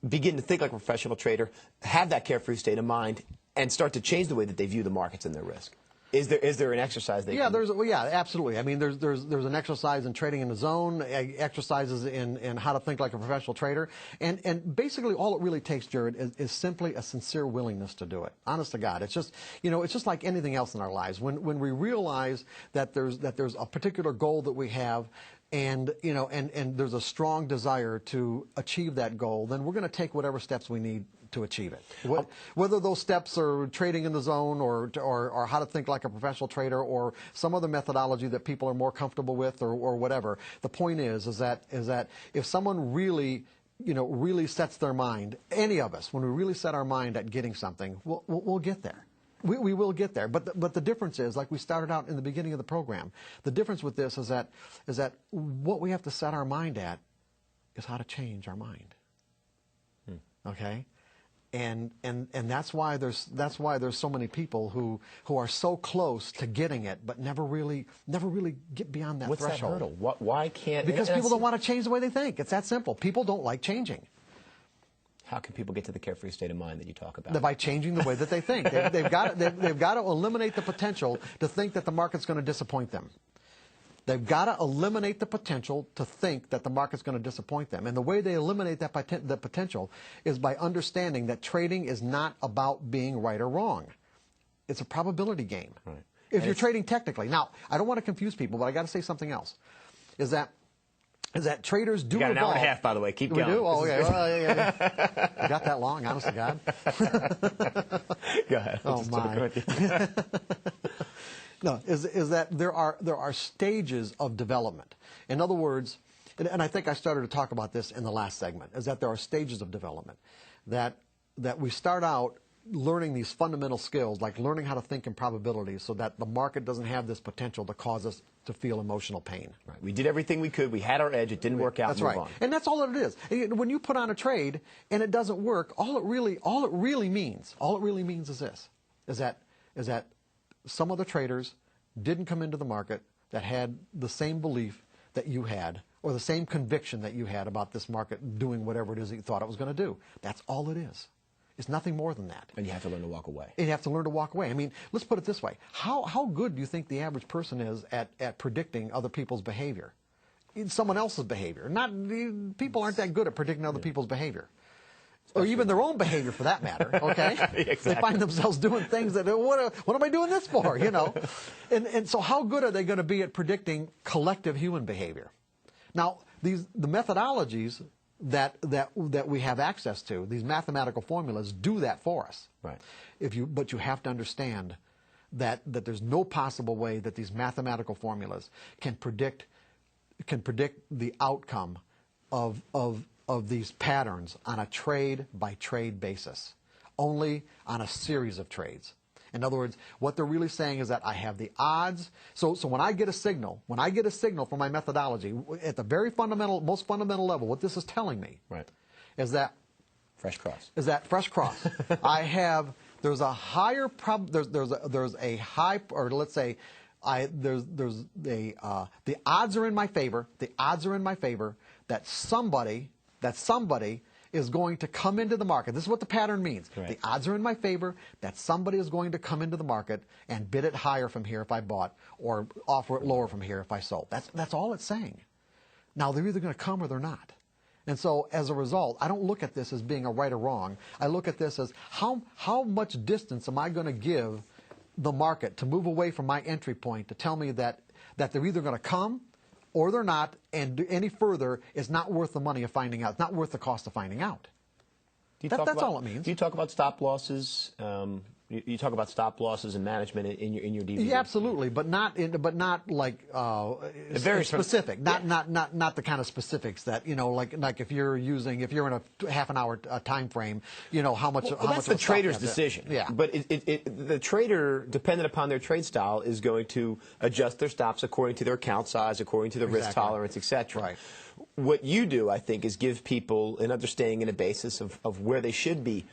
begin to think like a professional trader, have that carefree state of mind, and start to change the way that they view the markets and their risk? Is there an exercise they can? Yeah, absolutely. I mean, there's an exercise in trading in the zone, exercises in how to think like a professional trader, and basically all it really takes, Jared, is simply a sincere willingness to do it. Honest to God, it's just like anything else in our lives. When we realize that there's a particular goal that we have, and there's a strong desire to achieve that goal, then we're going to take whatever steps we need to achieve it. Whether those steps are trading in the zone or how to think like a professional trader or some other methodology that people are more comfortable with or whatever. The point is that if someone really sets their mind, any of us, when we really set our mind at getting something, we'll get there. We will get there. But the difference is, like we started out in the beginning of the program, the difference with this is that what we have to set our mind at is how to change our mind. Okay? And that's why there's so many people who are so close to getting it, but never really get beyond that threshold. What's that hurdle? Why can't? Because people don't want to change the way they think. It's that simple. People don't like changing. How can people get to the carefree state of mind that you talk about? By changing the way that they think. They've got to eliminate the potential to think that the market's going to disappoint them. They've got to eliminate the potential to think that the market's going to disappoint them. And the way they eliminate that potential is by understanding that trading is not about being right or wrong. It's a probability game. Right. If you're trading technically. Now, I don't want to confuse people, but I got to say something else. Is that traders do got an evolve. hour and a half, by the way. Keep going. We do? Oh, okay. Well, yeah. You got that long, honest to God? Go ahead. Oh, my. No, is that there are stages of development. In other words, and I think I started to talk about this in the last segment, is that there are stages of development. That we start out learning these fundamental skills, like learning how to think in probabilities so that the market doesn't have this potential to cause us to feel emotional pain. Right. We did everything we could. We had our edge. It didn't work out. That's right. On. And that's all it is. When you put on a trade and it doesn't work, all it really means is this, is that some other traders didn't come into the market that had the same belief that you had or the same conviction that you had about this market doing whatever it is that you thought it was going to do. That's all it is. It's nothing more than that. And you have to learn to walk away. And you have to learn to walk away. I mean, let's put it this way. How good do you think the average person is at predicting other people's behavior? Someone else's behavior. People aren't that good at predicting other people's behavior. Or even their own behavior, for that matter, okay? Exactly. They find themselves doing things that, what am I doing this for, And so how good are they going to be at predicting collective human behavior? Now, the methodologies that we have access to, these mathematical formulas, do that for us. Right. But you have to understand that there's no possible way that these mathematical formulas can predict the outcome of these patterns on a trade-by-trade basis, only on a series of trades. In other words, what they're really saying is that I have the odds. So when I get a signal from my methodology, at the very most fundamental level, what this is telling me is that fresh cross. There's a higher there's a high, or let's say the odds are in my favor. The odds are in my favor that somebody is going to come into the market. This is what the pattern means. Right. The odds are in my favor that somebody is going to come into the market and bid it higher from here if I bought, or offer it lower from here if I sold. That's all it's saying. Now, they're either going to come or they're not. And so, as a result, I don't look at this as being a right or wrong. I look at this as how much distance am I going to give the market to move away from my entry point to tell me that they're either going to come or they're not, and any further is not worth the money of finding out. It's not worth the cost of finding out. That's all it means. Do you talk about stop losses? You talk about stop losses and management in your DVD. Yeah, absolutely, but not like very specific. Not the kind of specifics that like if you're in a half an hour time frame, how much. Well, how that's much the trader's decision. Yeah, but the trader, dependent upon their trade style, is going to adjust their stops according to their account size, according to their risk tolerance, etc. Right. What you do, I think, is give people an understanding and a basis of where they should be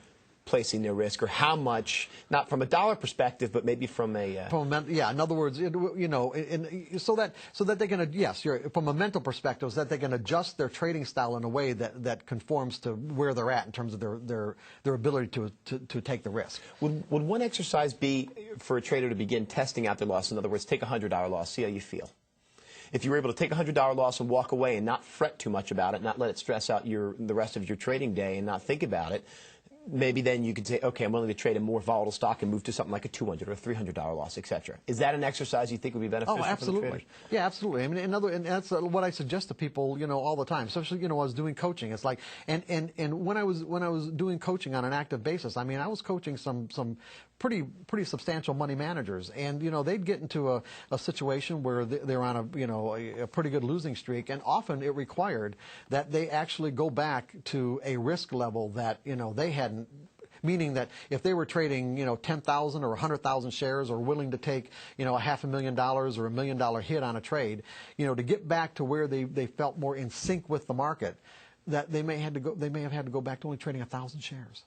placing their risk, or how much, not from a dollar perspective, but maybe from a in other words, so that they can from a mental perspective, so that they can adjust their trading style in a way that conforms to where they're at in terms of their ability to take the risk. Would one exercise be for a trader to begin testing out their loss? In other words, take a $100 loss, see how you feel. If you were able to take a $100 loss and walk away and not fret too much about it, not let it stress out the rest of your trading day and not think about it, maybe then you could say, okay, I'm willing to trade a more volatile stock and move to something like a $200 or $300 loss, et cetera. Is that an exercise you think would be beneficial? Oh, absolutely. For the traders? Yeah, absolutely. I mean, and that's what I suggest to people, all the time. Especially, I was doing coaching. It's like, and when I was doing coaching on an active basis, I mean, I was coaching some pretty substantial money managers, and they'd get into a situation where they're on a pretty good losing streak, and often it required that they actually go back to a risk level that they hadn't. Meaning that if they were trading 10,000 or 100,000 shares, or willing to take $500,000 or $1 million hit on a trade, to get back to where they felt more in sync with the market, that they may have had to go back to only trading 1,000 shares.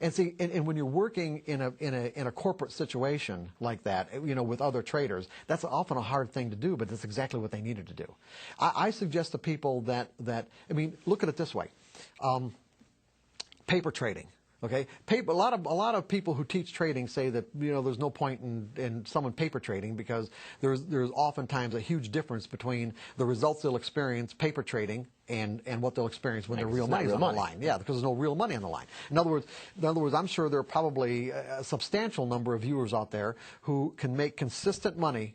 And see, and when you're working in a corporate situation like that, with other traders, that's often a hard thing to do, but that's exactly what they needed to do. I suggest to people that I mean, look at it this way: paper trading. Okay, a lot of people who teach trading say that there's no point in someone paper trading, because there's oftentimes a huge difference between the results they'll experience paper trading and what they'll experience when their real money's on the line. Yeah, because there's no real money on the line. In other words, I'm sure there are probably a substantial number of viewers out there who can make consistent money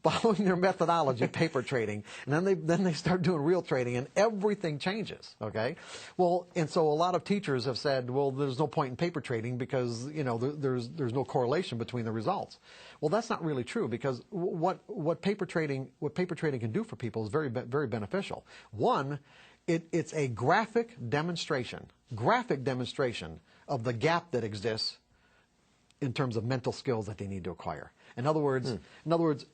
following their methodology, paper trading, and then they start doing real trading, and everything changes. Okay, well, and so a lot of teachers have said, well, there's no point in paper trading because there's no correlation between the results. Well, that's not really true, because what paper trading can do for people is very beneficial. One, it's a graphic demonstration of the gap that exists in terms of mental skills that they need to acquire. In other words,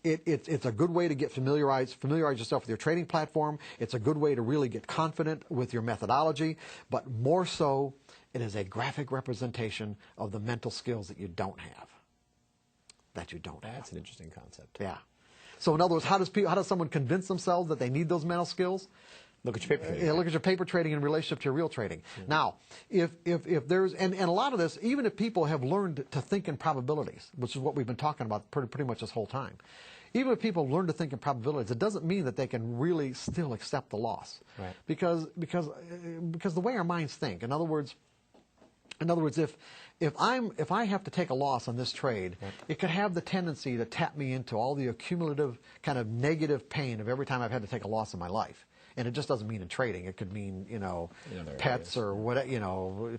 it's a good way to get familiarize yourself with your trading platform. It's a good way to really get confident with your methodology. But more so, it is a graphic representation of the mental skills that you don't have. That's an interesting concept. Yeah. So in other words, how does someone convince themselves that they need those mental skills? Look at your paper trading. Look at your paper trading in relationship to your real trading. Now, if there's, and a lot of this, even if people have learned to think in probabilities, which is what we've been talking about pretty much this whole time, even if people learn to think in probabilities, it doesn't mean that they can really still accept the loss. Right. Because the way our minds think, in other words, if I have to take a loss on this trade, it could have the tendency to tap me into all the accumulative kind of negative pain of every time I've had to take a loss in my life. And it just doesn't mean in trading. It could mean, pets or what,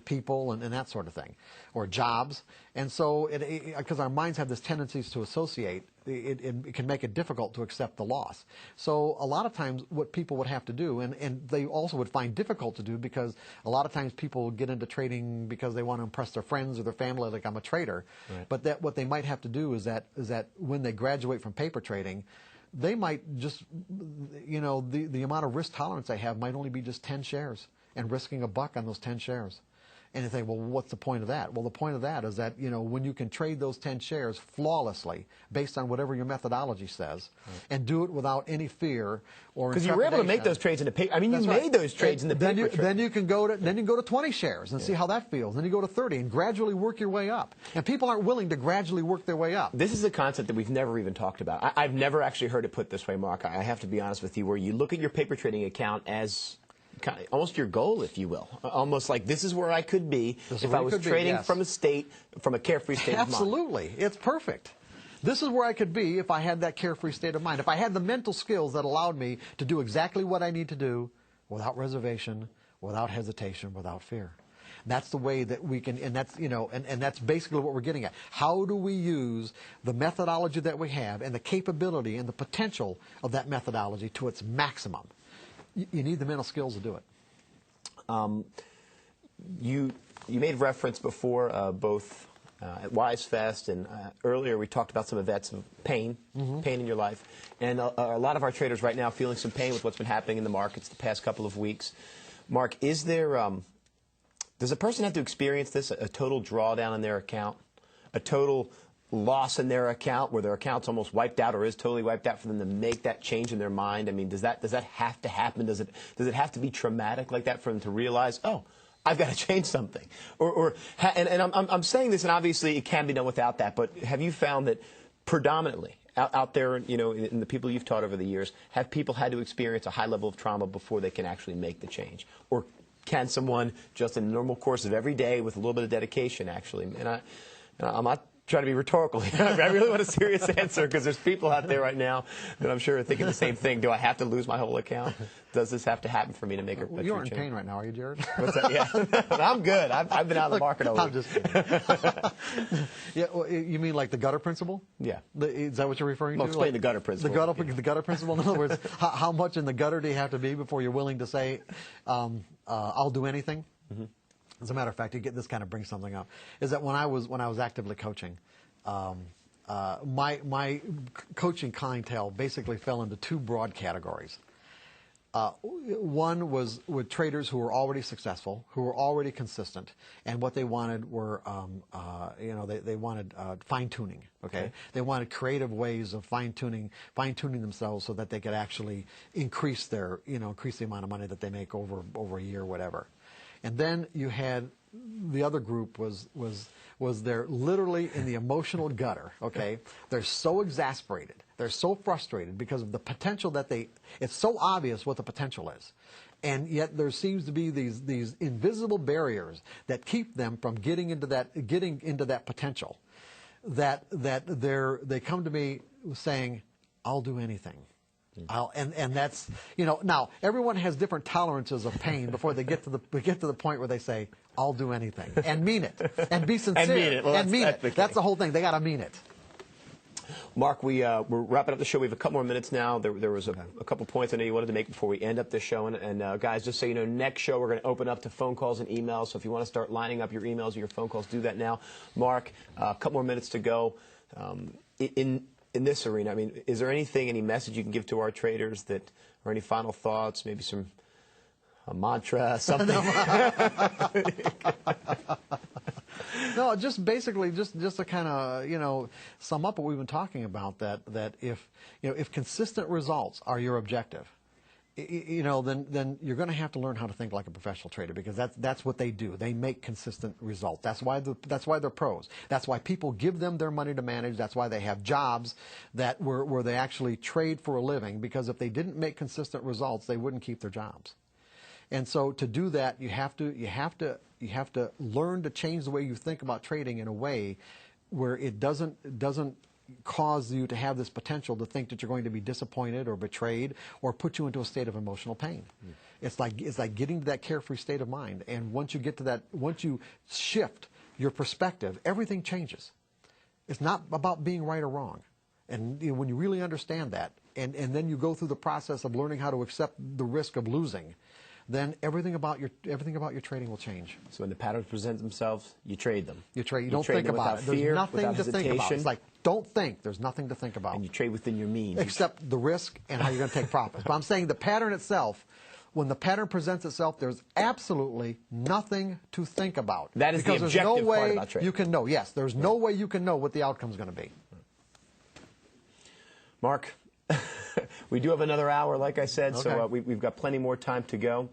people and that sort of thing, or jobs. And so, because our minds have this tendencies to associate, it can make it difficult to accept the loss. So a lot of times what people would have to do, and they also would find difficult to do, because a lot of times people get into trading because they want to impress their friends or their family, like, I'm a trader. Right. But what they might have to do is that when they graduate from paper trading, they might just, the amount of risk tolerance they have might only be just 10 shares, and risking $1 on those 10 shares. And you think, well, what's the point of that? Well, the point of that is that, when you can trade those 10 shares flawlessly based on whatever your methodology says, and do it without any fear or because you were able to make those trades in the paper. I mean, you made those trades in the paper. Then you can go to 20 shares and see how that feels. Then you go to 30 and gradually work your way up. And people aren't willing to gradually work their way up. This is a concept that we've never even talked about. I've never actually heard it put this way, Mark. I have to be honest with you, where you look at your paper trading account as almost your goal, if you will. Almost like, this is where I could be if I was trading from a carefree state of mind. Absolutely. It's perfect. This is where I could be if I had that carefree state of mind. If I had the mental skills that allowed me to do exactly what I need to do without reservation, without hesitation, without fear. That's the way that we can, and that's, and that's basically what we're getting at. How do we use the methodology that we have and the capability and the potential of that methodology to its maximum? You need the mental skills to do it. You made reference before, both at WiseFest and earlier we talked about some events of pain in your life. And a lot of our traders right now feeling some pain with what's been happening in the markets the past couple of weeks. Mark, is there, does a person have to experience this, a total drawdown in their account, a total loss in their account, where their account's almost wiped out or is totally wiped out, for them to make that change in their mind? I mean, does that have to happen? Does it have to be traumatic like that for them to realize, oh, I've got to change something? I'm saying this, and obviously it can be done without that, but have you found that predominantly out there, in the people you've taught over the years, have people had to experience a high level of trauma before they can actually make the change? Or can someone just in the normal course of every day with a little bit of dedication, actually? And I'm not trying to be rhetorical here. I really want a serious answer, because there's people out there right now that I'm sure are thinking the same thing. Do I have to lose my whole account? Does this have to happen for me to make a You aren't in pain right now, are you, Jared? What's that? Yeah. I'm good. I've been out of the market all week. I'm just kidding. Yeah, well, you mean like the gutter principle? Yeah. Is that what you're referring to? Explain the gutter principle. The gutter principle, in other words, how much in the gutter do you have to be before you're willing to say, I'll do anything? Mm-hmm. As a matter of fact, this kind of brings something up. Is that when I was actively coaching, my coaching clientele basically fell into two broad categories. One was with traders who were already successful, who were already consistent, and what they wanted were, they wanted fine tuning. Okay, they wanted creative ways of fine tuning themselves so that they could actually increase the amount of money that they make over a year, or whatever. And then you had the other group was they're literally in the emotional gutter. Okay, they're so exasperated, they're so frustrated because of the potential that it's so obvious what the potential is, and yet there seems to be these invisible barriers that keep them from getting into that potential. That they come to me saying, "I'll do anything." And that's, now everyone has different tolerances of pain before they get to the point where they say, "I'll do anything," and mean it, and be sincere, and mean it. Well, and mean it. That's the whole thing. They got to mean it. Mark, we're wrapping up the show. We have a couple more minutes now. There was a couple points I know you wanted to make before we end up this show. And guys, just so you know, next show we're going to open up to phone calls and emails. So if you want to start lining up your emails or your phone calls, do that now. Mark, a couple more minutes to go. In this arena, I mean, is there any message you can give to our traders or any final thoughts, maybe a mantra, something? No, just basically just to kind of sum up what we've been talking about, that if consistent results are your objective, then you're going to have to learn how to think like a professional trader, because that's what they do. They make consistent results. That's why they're pros. That's why people give them their money to manage. That's why they have jobs where they actually trade for a living, because if they didn't make consistent results, they wouldn't keep their jobs. And so to do that, you have to learn to change the way you think about trading in a way where it doesn't cause you to have this potential to think that you're going to be disappointed or betrayed or put you into a state of emotional pain. It's like getting to that carefree state of mind. And once you get to that, once you shift your perspective, everything changes. It's not about being right or wrong. And when you really understand that, and then you go through the process of learning how to accept the risk of losing, then everything about your trading will change. So when the patterns present themselves, you trade them. You trade. You don't think about it. There's nothing to think about. It's like, don't think. There's nothing to think about. And you trade within your means. Except the risk and how you're going to take profits. But I'm saying the pattern itself, when the pattern presents itself, there's absolutely nothing to think about. That is the objective part about trading. You can know. Yes, there's no way you can know what the outcome is going to be. Mark, we do have another hour, like I said, so we've got plenty more time to go.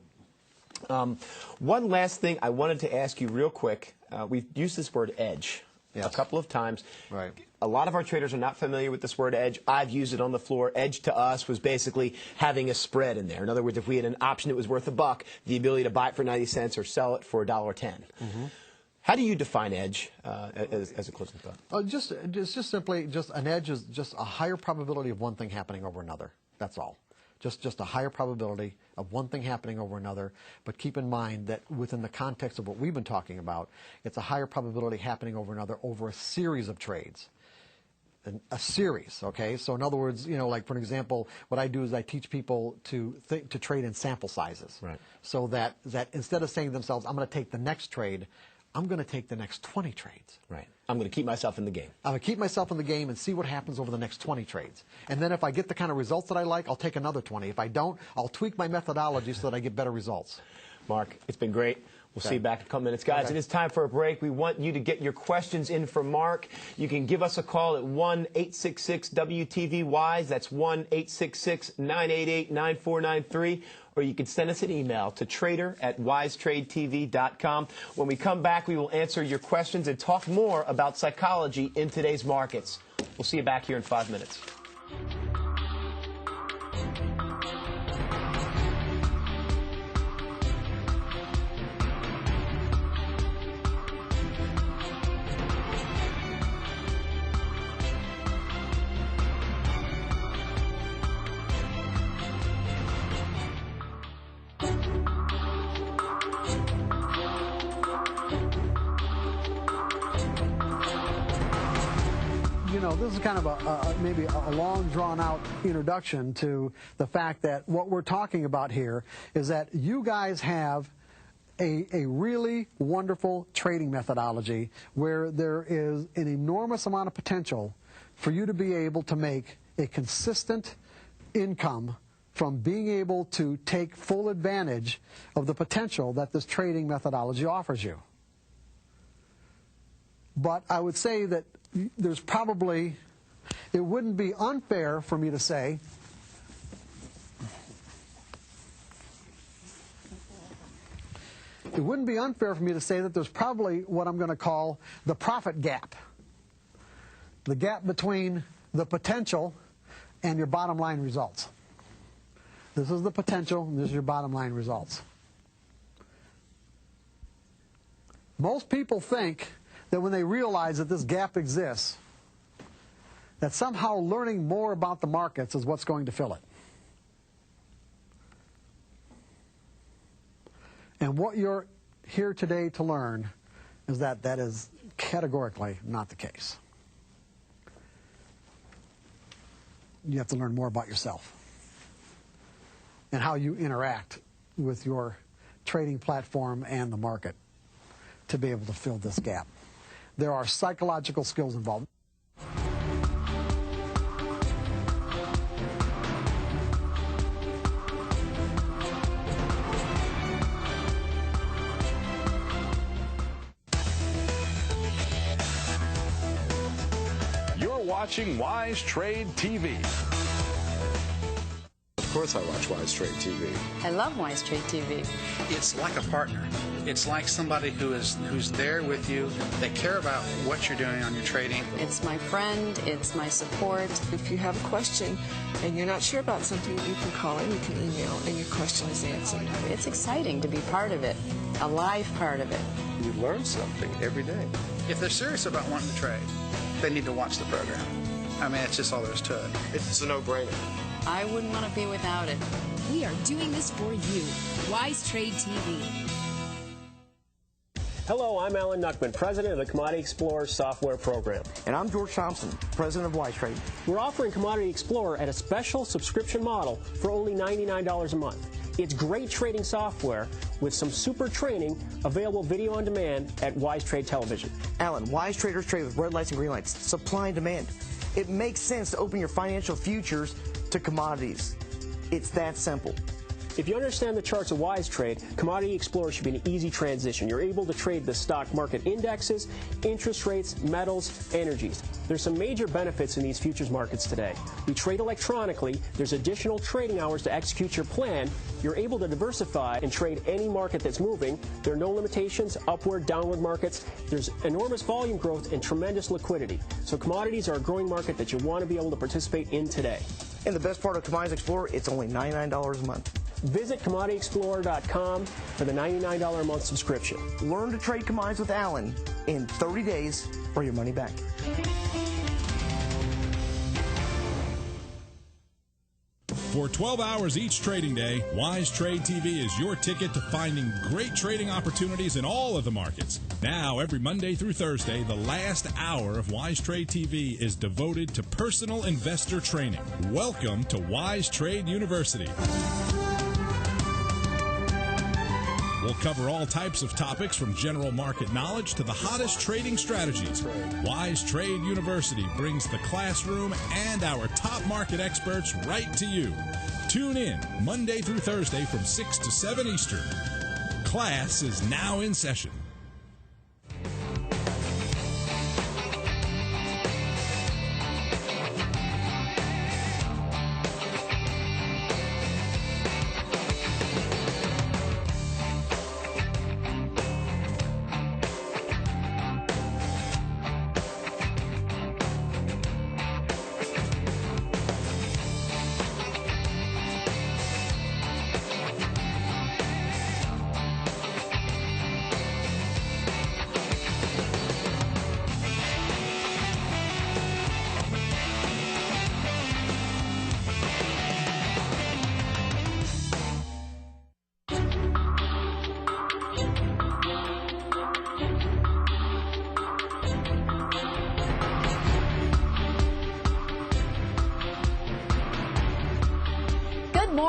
One last thing I wanted to ask you real quick. We've used this word edge a couple of times. Right. A lot of our traders are not familiar with this word edge. I've used it on the floor. Edge to us was basically having a spread in there. In other words, if we had an option that was worth $1, the ability to buy it for 90 cents or sell it for $1.10. Mm-hmm. How do you define edge as a closing thought? Just simply, an edge is just a higher probability of one thing happening over another. That's all. Just a higher probability of one thing happening over another. But keep in mind that within the context of what we've been talking about, it's a higher probability happening over another over a series of trades. A series, okay? So in other words, like for example, what I do is I teach people to trade in sample sizes. Right. So that instead of saying to themselves, I'm going to take the next trade, I'm going to take the next 20 trades. Right. I'm going to keep myself in the game. I'm going to keep myself in the game and see what happens over the next 20 trades. And then if I get the kind of results that I like, I'll take another 20. If I don't, I'll tweak my methodology so that I get better results. Mark, it's been great. We'll see you back in a couple minutes. Guys, it is time for a break. We want you to get your questions in for Mark. You can give us a call at 1-866-WTV-WISE. That's 1-866-988-9493. Or you can send us an email to trader@wisetradetv.com. When we come back, we will answer your questions and talk more about psychology in today's markets. We'll see you back here in 5 minutes. this is kind of maybe a long drawn-out introduction to the fact that what we're talking about here is that you guys have a really wonderful trading methodology where there is an enormous amount of potential for you to be able to make a consistent income from being able to take full advantage of the potential that this trading methodology offers you. But I would say that there's probably, it wouldn't be unfair for me to say that there's probably what I'm going to call the profit gap. The gap between the potential and your bottom line results. This is the potential, and this is your bottom line results. Most people think that when they realize that this gap exists, that somehow learning more about the markets is what's going to fill it. And what you're here today to learn is that that is categorically not the case. You have to learn more about yourself and how you interact with your trading platform and the market to be able to fill this gap. There are psychological skills involved. You're watching Wise Trade TV. Of course I watch Wise Trade TV. I love Wise Trade TV. It's like a partner. It's like somebody who's there with you. They care about what you're doing on your trading. It's my friend. It's my support. If you have a question and you're not sure about something, you can call in, you can email, and your question is answered. It's exciting to be part of it, a live part of it. You learn something every day. If they're serious about wanting to trade, they need to watch the program. I mean, it's just all there is to it. It's a no-brainer. I wouldn't want to be without it. We are doing this for you. Wise Trade TV. Hello, I'm Alan Nuckman, president of the Commodity Explorer software program. And I'm George Thompson, president of Wise Trade. We're offering Commodity Explorer at a special subscription model for only $99 a month. It's great trading software with some super training, available video on demand at Wise Trade Television. Alan, Wise traders trade with red lights and green lights, supply and demand. It makes sense to open your financial futures to commodities. It's that simple. If you understand the charts of Wise Trade, Commodity Explorer should be an easy transition. You're able to trade the stock market indexes, interest rates, metals, energies. There's some major benefits in these futures markets today. We trade electronically. There's additional trading hours to execute your plan. You're able to diversify and trade any market that's moving. There are no limitations, upward, downward markets. There's enormous volume growth and tremendous liquidity. So commodities are a growing market that you want to be able to participate in today. And the best part of Commodities Explorer, it's only $99 a month. Visit CommodityExplorer.com for the $99 a month subscription. Learn to trade commodities with Alan in 30 days or your money back. For 12 hours each trading day, Wise Trade TV is your ticket to finding great trading opportunities in all of the markets. Now, every Monday through Thursday, the last hour of Wise Trade TV is devoted to personal investor training. Welcome to Wise Trade University. We'll cover all types of topics from general market knowledge to the hottest trading strategies. Wise Trade University brings the classroom and our top market experts right to you. Tune in Monday through Thursday from 6 to 7 Eastern. Class is now in session.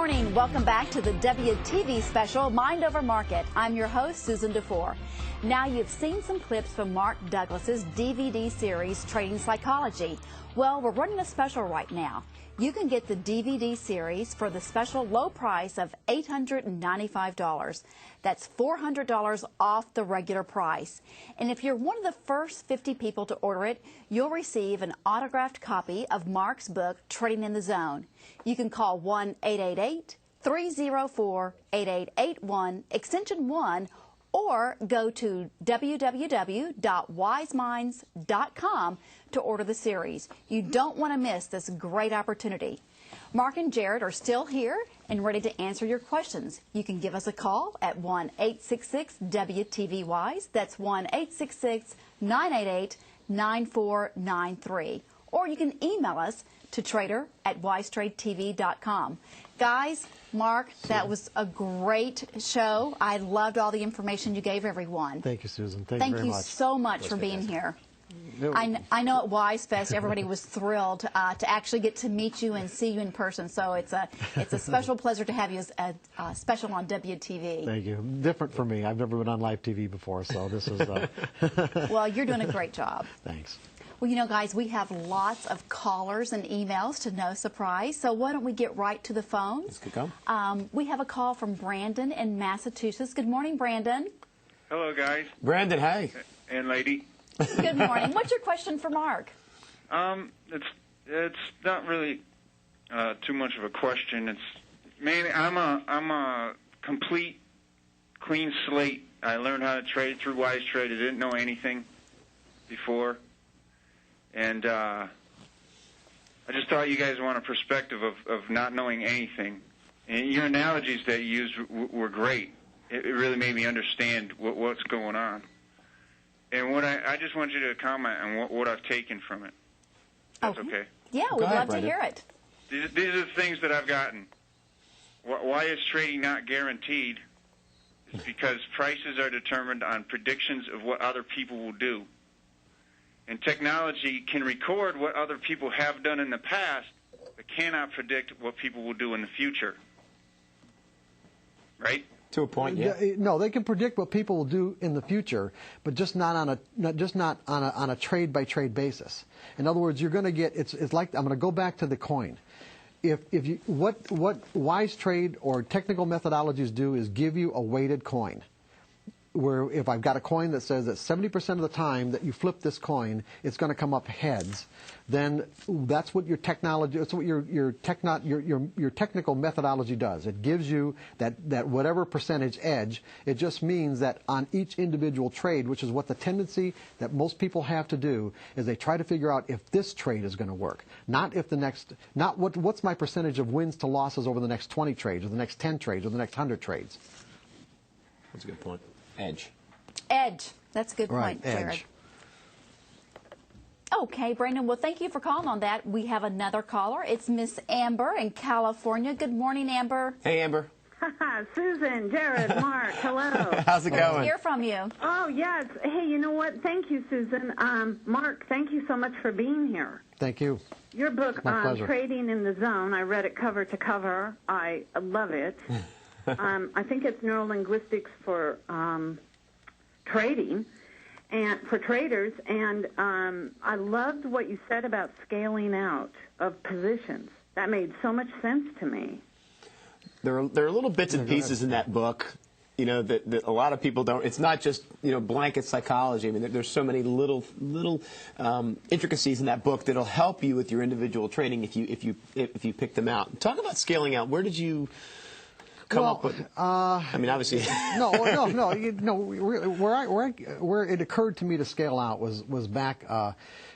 morning. Welcome back to the WTV special, Mind Over Market. I'm your host, Susan DeFore. Now, you've seen some clips from Mark Douglas's DVD series, Trading Psychology. Well, we're running a special right now. You can get the DVD series for the special low price of $895. That's $400 off the regular price. And if you're one of the first 50 people to order it, you'll receive an autographed copy of Mark's book, Trading in the Zone. You can call 1-888-304-8881, extension 1, or go to www.wiseminds.com to order the series. You don't want to miss this great opportunity. Mark and Jared are still here and ready to answer your questions. You can give us a call at 1-866-WTV-WISE. That's 1-866-988-9493. Or you can email us to trader@wisetradetv.com. Guys, Mark, that was a great show. I loved all the information you gave everyone. Thank you, Susan. Thank you very much. Thank you so much for being here. I know at Wise Fest everybody was thrilled to actually get to meet you and see you in person. So it's a special pleasure to have you as a special on WTV. Thank you. Different for me. I've never been on live TV before, so this is. Well, you're doing a great job. Thanks. Well, you know, guys, we have lots of callers and emails to no surprise. So why don't we get right to the phones? Let's get going. We have a call from Brandon in Massachusetts. Good morning, Brandon. Hello, guys. Brandon, hey. And lady. Good morning. What's your question for Mark? It's not really too much of a question. It's mainly I'm a complete clean slate. I learned how to trade through Wise Trade. I didn't know anything before, and I just thought you guys want a perspective of not knowing anything. And your analogies that you used were great. It really made me understand what's going on. And what I just want you to comment on what I've taken from it. That's okay? Yeah, we'd love to hear it. These are the things that I've gotten. Why is trading not guaranteed? It's because prices are determined on predictions of what other people will do. And technology can record what other people have done in the past, but cannot predict what people will do in the future. Right? To a point, yeah. No, they can predict what people will do in the future, but just not on a trade by trade basis. In other words, you're going to get it's like I'm going to go back to the coin. What Wise Trade or technical methodologies do is give you a weighted coin. Where if I've got a coin that says that 70% of the time that you flip this coin, it's going to come up heads, then that's what your technology, that's what your technical methodology does. It gives you that whatever percentage edge. It just means that on each individual trade, which is what the tendency that most people have to do, is they try to figure out if this trade is going to work, not if the next, not what's my percentage of wins to losses over the next 20 trades, or the next 10 trades, or the next 100 trades. That's a good point. Edge. That's a good point, Jared. Edge. Okay, Brandon, well, thank you for calling on that. We have another caller. It's Miss Amber in California. Good morning, Amber. Hey, Amber. Susan, Jared, Mark, hello. How's it going? Good to hear from you. Oh, yes. Hey, you know what? Thank you, Susan. Mark, thank you so much for being here. Thank you. Your book, pleasure. Trading in the Zone, I read it cover to cover. I love it. I think it's neurolinguistics for trading and for traders, and I loved what you said about scaling out of positions. That made so much sense to me. There are little bits and pieces in that book, you know, that a lot of people don't. It's not just, you know, blanket psychology. I mean, there's so many little intricacies in that book that'll help you with your individual trading if you pick them out. Talk about scaling out. Where did you come up with? I mean, obviously. Where it occurred to me to scale out was back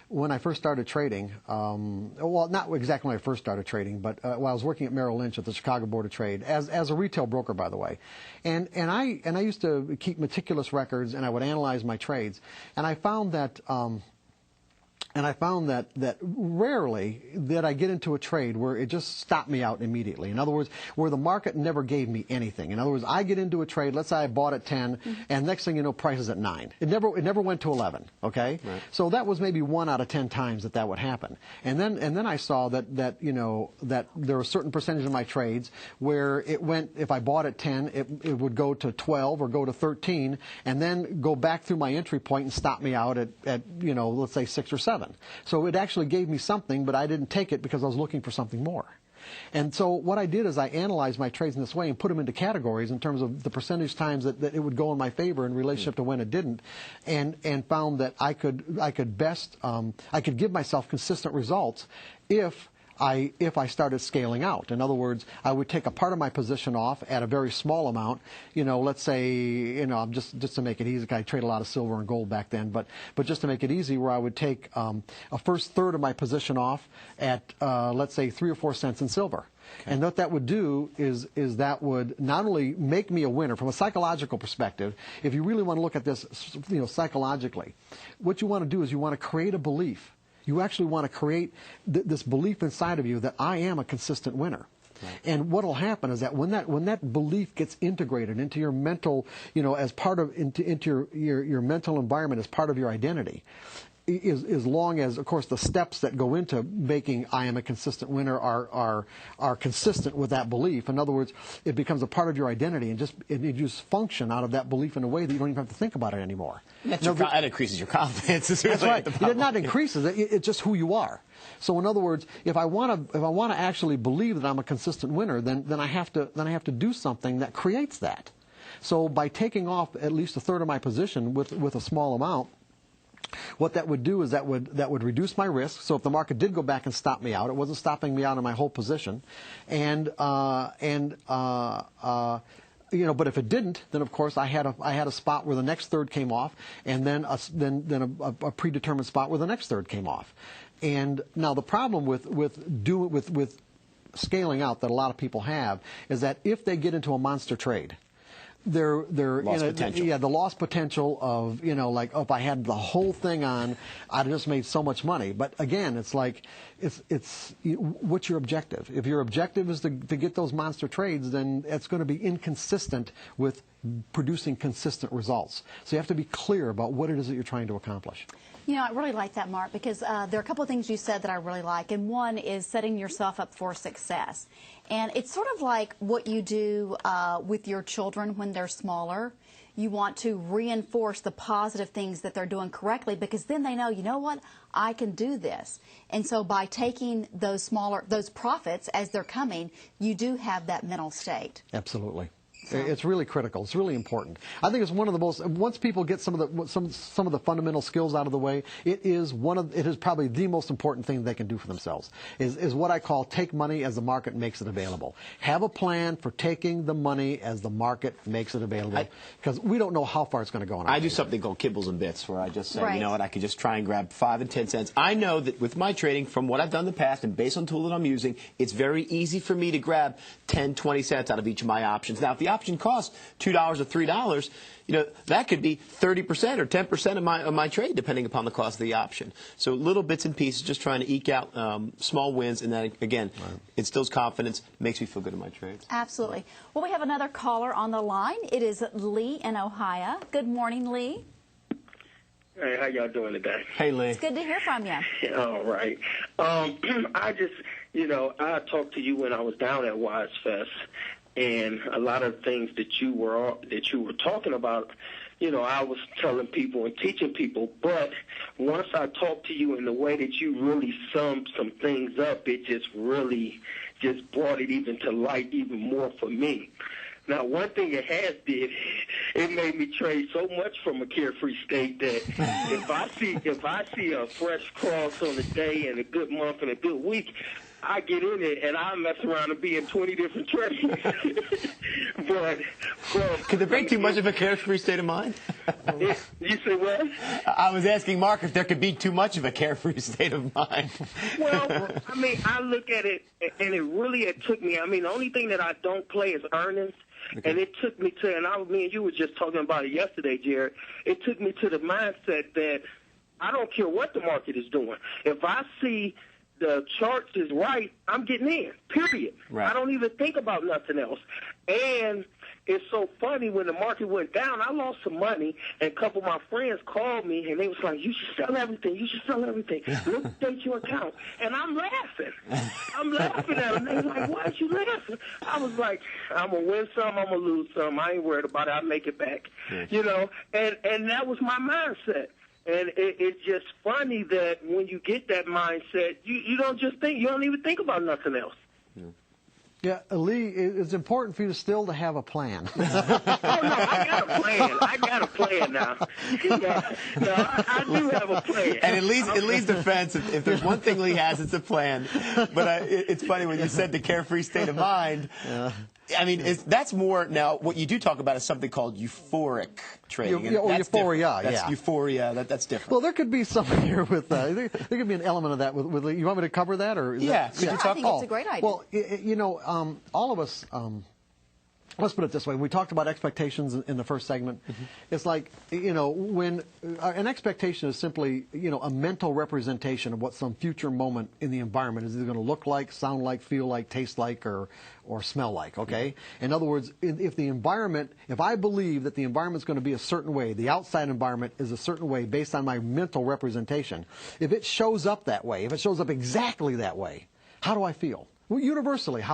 when I first started trading. Well, not exactly when I first started trading, but while I was working at Merrill Lynch at the Chicago Board of Trade as a retail broker, by the way. And I used to keep meticulous records, and I would analyze my trades. And I found that And I found that rarely did I get into a trade where it just stopped me out immediately. In other words, where the market never gave me anything. In other words, I get into a trade, let's say I bought at 10, and next thing you know, price is at 9. It never went to 11, okay? Right. So that was maybe 1 out of 10 times that would happen. And then I saw that there were a certain percentage of my trades where it went, if I bought at 10, it would go to 12 or go to 13, and then go back through my entry point and stop me out at let's say 6 or 7. So it actually gave me something, but I didn't take it because I was looking for something more. And so what I did is I analyzed my trades in this way and put them into categories in terms of the percentage times that it would go in my favor in relationship to when it didn't, and found that I could give myself consistent results if I started scaling out. In other words, I would take a part of my position off at a very small amount. Let's say, just to make it easy, I trade a lot of silver and gold back then, but just to make it easy, where I would take a first third of my position off at, let's say, 3 or 4 cents in silver. Okay. And what that would do is that would not only make me a winner from a psychological perspective. If you really want to look at this, psychologically, what you want to do is you want to create a belief. You actually want to create this belief inside of you that I am a consistent winner. Right. And what will happen is that when that belief gets integrated into your mental, as part of into your mental environment as part of your identity, as long as, of course, the steps that go into making I am a consistent winner are consistent with that belief. In other words, it becomes a part of your identity, and you just function out of that belief in a way that you don't even have to think about it anymore. That increases your confidence. That's right. It not increases it. It's just who you are. So in other words, if I want to actually believe that I'm a consistent winner, then I have to do something that creates that. So by taking off at least a third of my position with a small amount, what that would do is that would reduce my risk. So if the market did go back and stop me out, it wasn't stopping me out in my whole position, but if it didn't, then of course I had a spot where the next third came off, and then a predetermined spot where the next third came off. And now the problem with scaling out that a lot of people have is that if they get into a monster trade, they're the loss potential of, if I had the whole thing on, I'd just made so much money. But again, it's like, what's your objective? If your objective is to get those monster trades, then it's going to be inconsistent with producing consistent results. So you have to be clear about what it is that you're trying to accomplish. I really like that, Mark, because there are a couple of things you said that I really like, and one is setting yourself up for success. And it's sort of like what you do with your children when they're smaller. You want to reinforce the positive things that they're doing correctly, because then they know, you know what, I can do this. And so by taking those profits as they're coming, you do have that mental state. Absolutely. It's really critical. It's really important. I think it's one of the most. Once people get some of the fundamental skills out of the way, it is probably the most important thing they can do for themselves. Is what I call take money as the market makes it available. Have a plan for taking the money as the market makes it available, because we don't know how far it's going to go. I do something called kibbles and bits, where I just say, you know what, I could just try and grab 5 and 10 cents. I know that with my trading, from what I've done in the past and based on the tool that I'm using, it's very easy for me to grab 10, 20 cents out of each of my options. Now, if the option costs $2 or $3, that could be 30% or 10% of my trade, depending upon the cost of the option. So little bits and pieces, just trying to eke out small wins, and then again, instills confidence, makes me feel good in my trades. Absolutely. Well, we have another caller on the line. It is Lee in Ohio. Good morning, Lee. Hey, how y'all doing today? Hey, Lee. It's good to hear from you. All right. I just, I talked to you when I was down at Wise Fest, and a lot of things that you were talking about, I was telling people and teaching people. But once I talked to you in the way that you really summed some things up, it just really just brought it even to light even more for me. Now, one thing it has did, it made me trade so much from a carefree state that if I see a fresh cross on a day and a good month and a good week, I get in it and I mess around and be in 20 different trades. but could there be too much of a carefree state of mind? You say what? I was asking Mark if there could be too much of a carefree state of mind. Well, I look at it, and it took me. The only thing that I don't play is earnings. Okay. And it took me to, me and you were just talking about it yesterday, Jared. It took me to the mindset that I don't care what the market is doing. If I see the charts is right, I'm getting in, period. Right. I don't even think about nothing else. And it's so funny, when the market went down, I lost some money, and a couple of my friends called me, and they was like, you should sell everything. You should sell everything. Liquidate your account. And I'm laughing. I'm laughing at them. They was like, why are you laughing? I was like, I'm going to win some, I'm going to lose some. I ain't worried about it. I'll make it back. You know, and that was my mindset. And it's just funny that when you get that mindset, you don't just think, you don't even think about nothing else. Yeah, Lee, it's important for you still to have a plan. Oh, no, I got a plan. I got a plan now. No, I do have a plan. And in Lee's defense, if there's one thing Lee has, it's a plan. But it's funny when you said the carefree state of mind. I mean, that's more, now, what you do talk about is something called euphoric trading. Euphoria, That's euphoria, that's different. Well, there could be something here with, there could be an element of that with you want me to cover that? Or I think it's a great idea. Well, you know, all of us, let's put it this way. We talked about expectations in the first segment. It's like, you know, when an expectation is simply, you know, a mental representation of what some future moment in the environment is either going to look like, sound like, feel like, taste like, or smell like, okay? In other words, if the environment, if I believe that the environment is going to be a certain way, the outside environment is a certain way based on my mental representation, if it shows up that way, if it shows up exactly that way, how do I feel? Well, universally,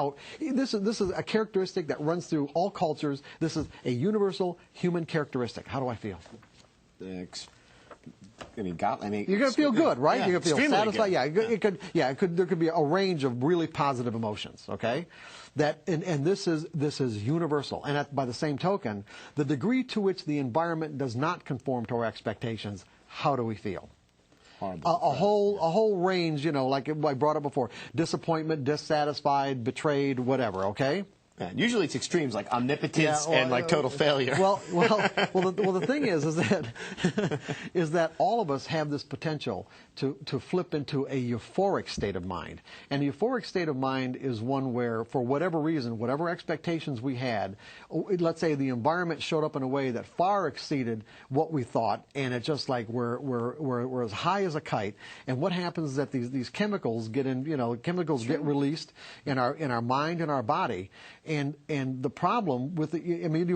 this is a characteristic that runs through all cultures. This is a universal human characteristic. How do I feel? You're going to feel good, right? Yeah, you're going to feel satisfied. Good. There could be a range of really positive emotions. Okay, and this is universal. And by the same token, the degree to which the environment does not conform to our expectations, how do we feel? A whole range, you know, like I brought up before: disappointment, dissatisfied, betrayed, whatever. Okay. And usually it's extremes like omnipotence and like total failure. Well, the thing is that all of us have this potential to flip into a euphoric state of mind. And a euphoric state of mind is one where, for whatever reason, whatever expectations we had, let's say the environment showed up in a way that far exceeded what we thought, and it's just like we're as high as a kite. And what happens is that these chemicals get in, you know, get released in our mind and our body. And the problem with genuinely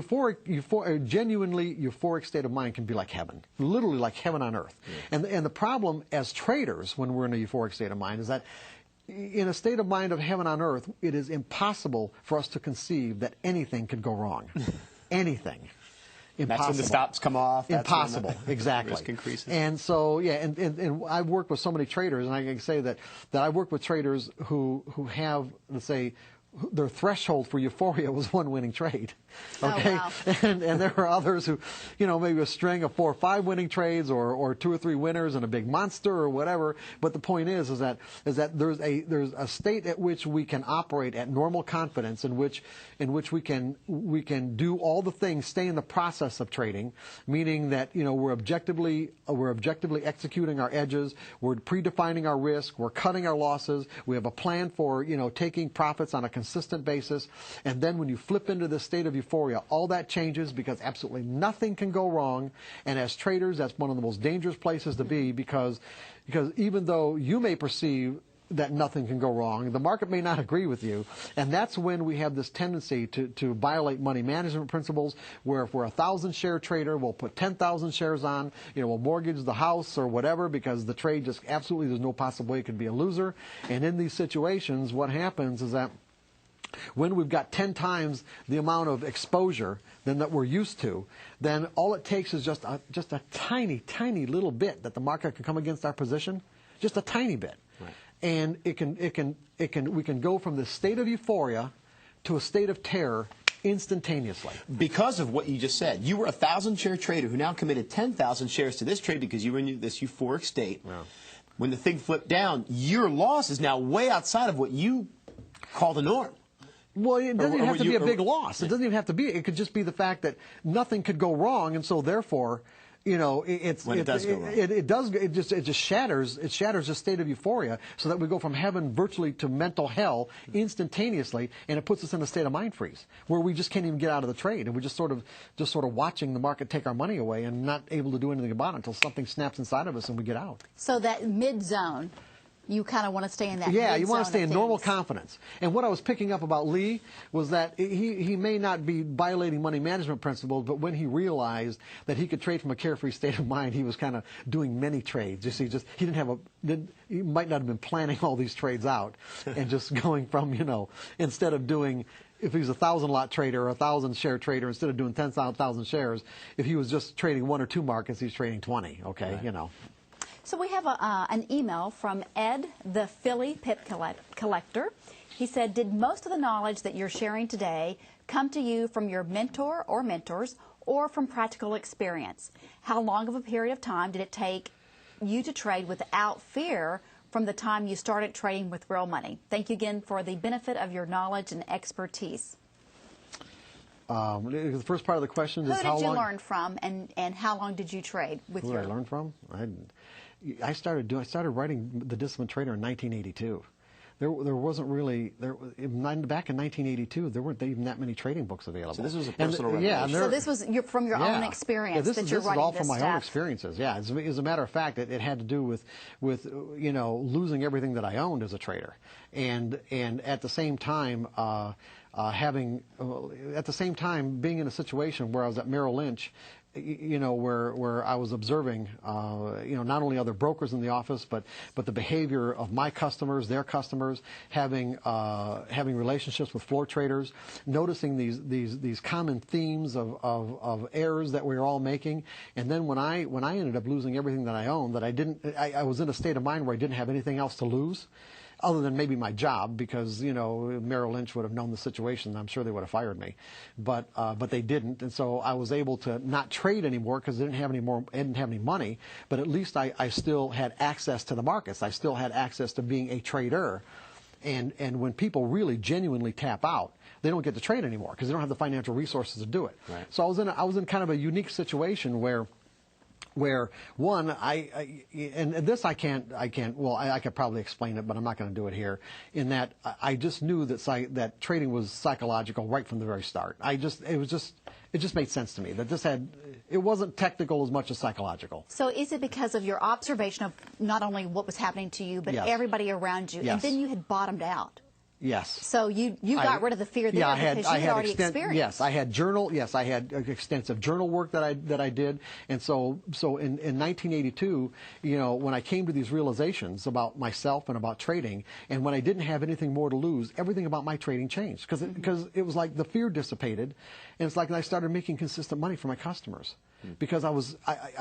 euphoric state of mind can be like heaven, literally like heaven on earth. And the problem as traders when we're in a euphoric state of mind is that in a state of mind of heaven on earth, it is impossible for us to conceive that anything could go wrong. Anything. Impossible. That's when the stops come off. Impossible, exactly. Risk increases. And so, and I've worked with so many traders, and I can say that I've worked with traders who have, let's say, their threshold for euphoria was one winning trade. Okay. Oh, wow. And there are others who, you know, maybe a string of 4 or 5 winning trades or 2 or 3 winners and a big monster or whatever. But the point is that there's a state at which we can operate at normal confidence in which we can do all the things, stay in the process of trading, meaning that, you know, we're objectively executing our edges, we're predefining our risk, we're cutting our losses, we have a plan for, you know, taking profits on a consistent basis. And then when you flip into this state of euphoria, all that changes because absolutely nothing can go wrong. And as traders, that's one of the most dangerous places to be because even though you may perceive that nothing can go wrong, the market may not agree with you. And that's when we have this tendency to violate money management principles, where if we're a 1,000-share trader, we'll put 10,000 shares on, you know, we'll mortgage the house or whatever because the trade just absolutely, there's no possible way it could be a loser. And in these situations, what happens is that when we've got 10 times the amount of exposure than that we're used to, then all it takes is just a tiny, tiny little bit that the market can come against our position, just a tiny bit. Right. And we can go from the state of euphoria to a state of terror instantaneously. Because of what you just said. You were a 1,000-share trader who now committed 10,000 shares to this trade because you were in this euphoric state. Yeah. When the thing flipped down, your loss is now way outside of what you call the norm. Well, it doesn't even have to be a big loss. It doesn't even have to be. It could just be the fact that nothing could go wrong, and so therefore, it just shatters the state of euphoria, so that we go from heaven virtually to mental hell instantaneously, and it puts us in a state of mind freeze where we just can't even get out of the trade, and we're just sort of watching the market take our money away and not able to do anything about it until something snaps inside of us and we get out. So that mid zone, you kind of want to stay in that. Yeah, you want to stay in normal confidence. And what I was picking up about Lee was that he may not be violating money management principles, but when he realized that he could trade from a carefree state of mind, he was kind of doing many trades. You see, he might not have been planning all these trades out and just going from, instead of doing, if he was a 1,000-lot trader or a 1,000-share trader, instead of doing 10,000 shares, if he was just trading 1 or 2 markets, he's trading 20. Okay, right. So we have an email from Ed, the Philly Pip Collector. He said, did most of the knowledge that you're sharing today come to you from your mentor or mentors or from practical experience? How long of a period of time did it take you to trade without fear from the time you started trading with real money? Thank you again for the benefit of your knowledge and expertise. The first part of the question is how long... Who did you learn from, and how long did you trade with Who did I learn from? I started writing The Disciplined Trader in 1982. There wasn't really back in 1982. There weren't even that many trading books available. So this was a personal revelation. Yeah, so this was from your own experience that you're writing this stuff. This is all from my own experiences. Yeah, as a matter of fact, it had to do with losing everything that I owned as a trader, and at the same time being in a situation where I was at Merrill Lynch, where I was observing, not only other brokers in the office, but the behavior of my customers, their customers, having relationships with floor traders, noticing these common themes of errors that we were all making, and then when I ended up losing everything that I owned, I was in a state of mind where I didn't have anything else to lose, other than maybe my job, because Merrill Lynch would have known the situation. I'm sure they would have fired me, but they didn't, and so I was able to not trade anymore because I didn't have any money. But at least I still had access to the markets. I still had access to being a trader, and when people really genuinely tap out, they don't get to trade anymore because they don't have the financial resources to do it. Right. So I was in kind of a unique situation where one, and this I could probably explain it, but I'm not going to do it here, in that I just knew that trading was psychological right from the very start. It just made sense to me that it wasn't technical as much as psychological. So is it because of your observation of not only what was happening to you, but everybody around you, and then you had bottomed out? Yes. So you got rid of the fear there because you had already experienced. Yes, I had extensive journal work that I did, and so in 1982, when I came to these realizations about myself and about trading, and when I didn't have anything more to lose, everything about my trading changed because it was like the fear dissipated, and it's like I started making consistent money for my customers. Because I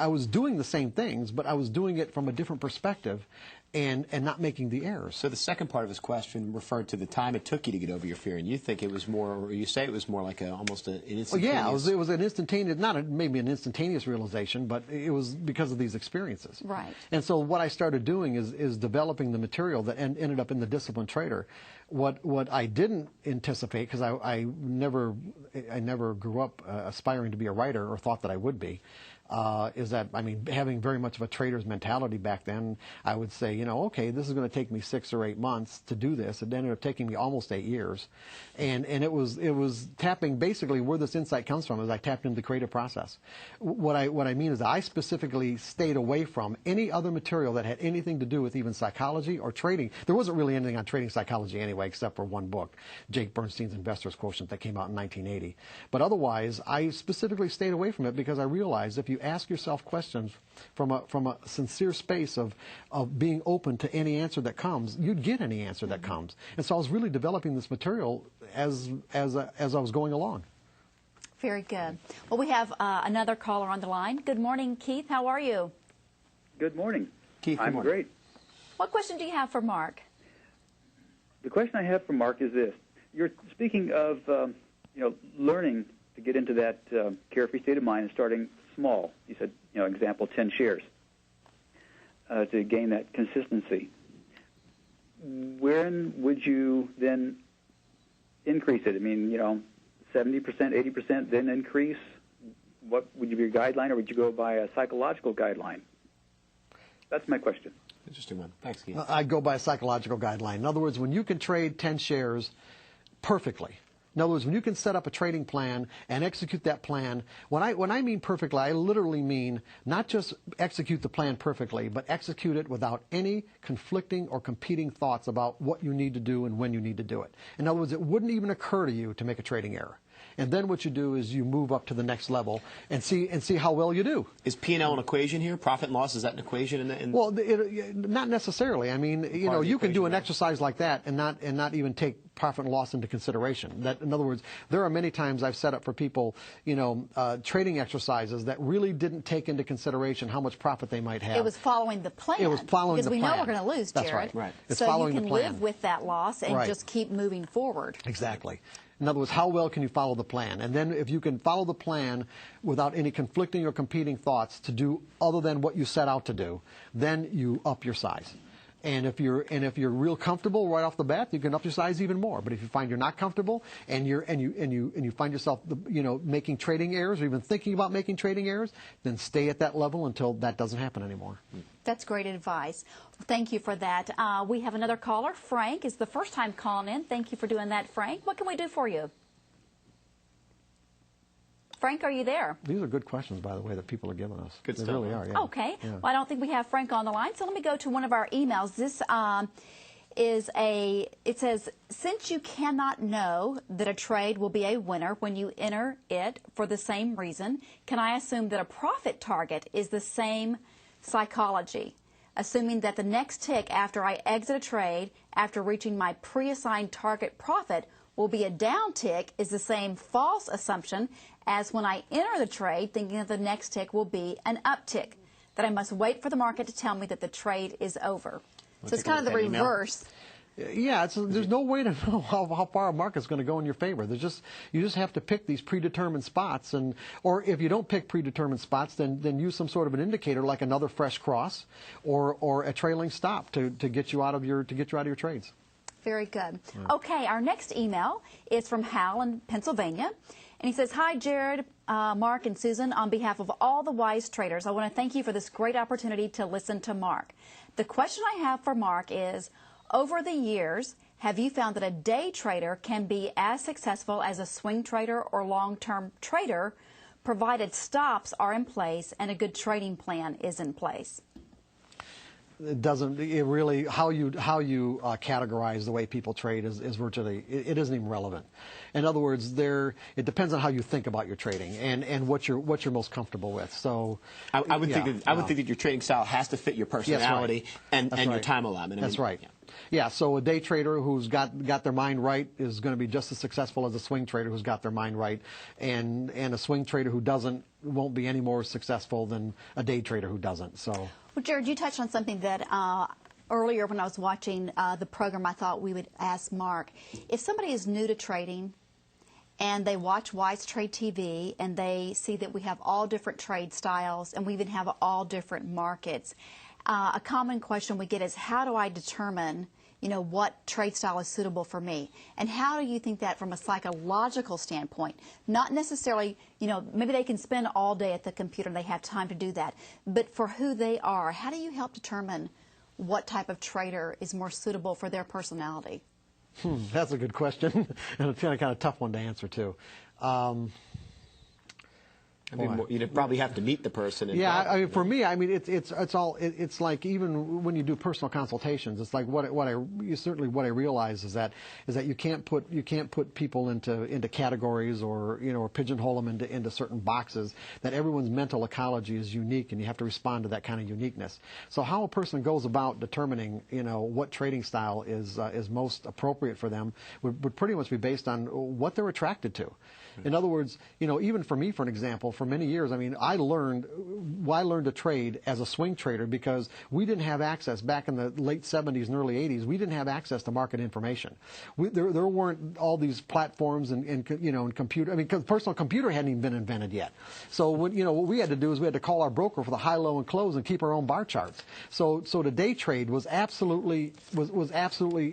was doing the same things, but I was doing it from a different perspective, and not making the errors. So the second part of his question referred to the time it took you to get over your fear, and you think it was more, or you say it was more like almost an instantaneous. Well, yeah, it was an instantaneous, maybe an instantaneous realization, but it was because of these experiences. Right. And so what I started doing is developing the material that ended up in the Disciplined Trader. What I didn't anticipate, because I never grew up aspiring to be a writer or thought that I would be, is that, having very much of a trader's mentality back then, I would say, okay, this is going to take me 6 or 8 months to do this. It ended up taking me almost 8 years. And it was tapping, basically where this insight comes from is I tapped into the creative process. What I mean is that I specifically stayed away from any other material that had anything to do with even psychology or trading. There wasn't really anything on trading psychology anyway, except for one book, Jake Bernstein's Investor's Quotient, that came out in 1980. But otherwise, I specifically stayed away from it because I realized if you ask yourself questions from a sincere space of being open to any answer that comes, you'd get any answer that comes. And so I was really developing this material as I was going along. Very good. Well, we have another caller on the line. Good morning, Keith. How are you? Good morning. Keith, I'm great. What question do you have for Mark? The question I have for Mark is this. You're speaking of learning to get into that carefree state of mind and starting small. You said, example, 10 shares to gain that consistency. When would you then increase it? 70%, 80%, then increase? what would be your guideline, or would you go by a psychological guideline? That's my question. Interesting one. Thanks, Keith. I'd go by a psychological guideline. In other words, when you can trade 10 shares perfectly, in other words, when you can set up a trading plan and execute that plan, when I mean perfectly, I literally mean not just execute the plan perfectly, but execute it without any conflicting or competing thoughts about what you need to do and when you need to do it. In other words, it wouldn't even occur to you to make a trading error. And then what you do is you move up to the next level and see how well you do. Is P&L an equation here? Profit and loss, is that an equation? Well, not necessarily. I mean, you can do an exercise like that and not even take profit and loss into consideration. That, in other words, there are many times I've set up for people, trading exercises that really didn't take into consideration how much profit they might have. It was following the plan. It was following the plan. Because we know we're going to lose, Jared. That's right. Right. It's so following you can the plan. live with that loss and just keep moving forward. Exactly. In other words, how well can you follow the plan? And then if you can follow the plan without any conflicting or competing thoughts to do other than what you set out to do, then you up your size. And if you're real comfortable right off the bat, you can up your size even more. But if you find you're not comfortable and you find yourself making trading errors or even thinking about making trading errors, then stay at that level until that doesn't happen anymore. That's great advice. Thank you for that. We have another caller. Frank is the first time calling in. Thank you for doing that, Frank. What can we do for you? Frank, are you there? These are good questions, by the way, that people are giving us. Good stuff. They really are, yeah. Okay. Yeah. Well, I don't think we have Frank on the line, so let me go to one of our emails. This it says, since you cannot know that a trade will be a winner when you enter it for the same reason, can I assume that a profit target is the same psychology? Assuming that the next tick after I exit a trade, after reaching my pre-assigned target profit, will be a down tick is the same false assumption as when I enter the trade thinking that the next tick will be an uptick, that I must wait for the market to tell me that the trade is over. So it's kind of the reverse. Yeah, there's no way to know how far a market's going to go in your favor. You just have to pick these predetermined spots, or if you don't pick predetermined spots, then use some sort of an indicator like another fresh cross or a trailing stop to get you out of your trades. Very good. Okay, our next email is from Hal in Pennsylvania. And he says, hi, Jared, Mark, and Susan. On behalf of all the wise traders, I want to thank you for this great opportunity to listen to Mark. The question I have for Mark is, over the years, have you found that a day trader can be as successful as a swing trader or long-term trader, provided stops are in place and a good trading plan is in place? It doesn't. It really how you categorize the way people trade is virtually it isn't even relevant. In other words, it depends on how you think about your trading and what you're most comfortable with. So I would think that your trading style has to fit your personality and your time allotment. That's right. Yeah, so a day trader who's got their mind right is going to be just as successful as a swing trader who's got their mind right, and a swing trader who doesn't won't be any more successful than a day trader who doesn't. So. Well, Jared, you touched on something that earlier when I was watching the program, I thought we would ask Mark. If somebody is new to trading and they watch Wise Trade TV and they see that we have all different trade styles and we even have all different markets, a common question we get is, how do I determine what trade style is suitable for me? And how do you think that from a psychological standpoint? Not necessarily, maybe they can spend all day at the computer and they have time to do that. But for who they are, how do you help determine what type of trader is more suitable for their personality? That's a good question. And it's kind of tough one to answer, too. You'd probably have to meet the person. Yeah, for me, it's like even when you do personal consultations, it's like what I realize is that you can't put people into categories or pigeonhole them into certain boxes. That everyone's mental ecology is unique, and you have to respond to that kind of uniqueness. So how a person goes about determining what trading style is most appropriate for them would pretty much be based on what they're attracted to. In other words, even for me, for an example, for many years, I learned to trade as a swing trader because we didn't have access back in the late 70s and early 80s. We didn't have access to market information. There weren't all these platforms and computer. Because personal computer hadn't even been invented yet. So what we had to do is we had to call our broker for the high, low, and close and keep our own bar charts. So to day trade was absolutely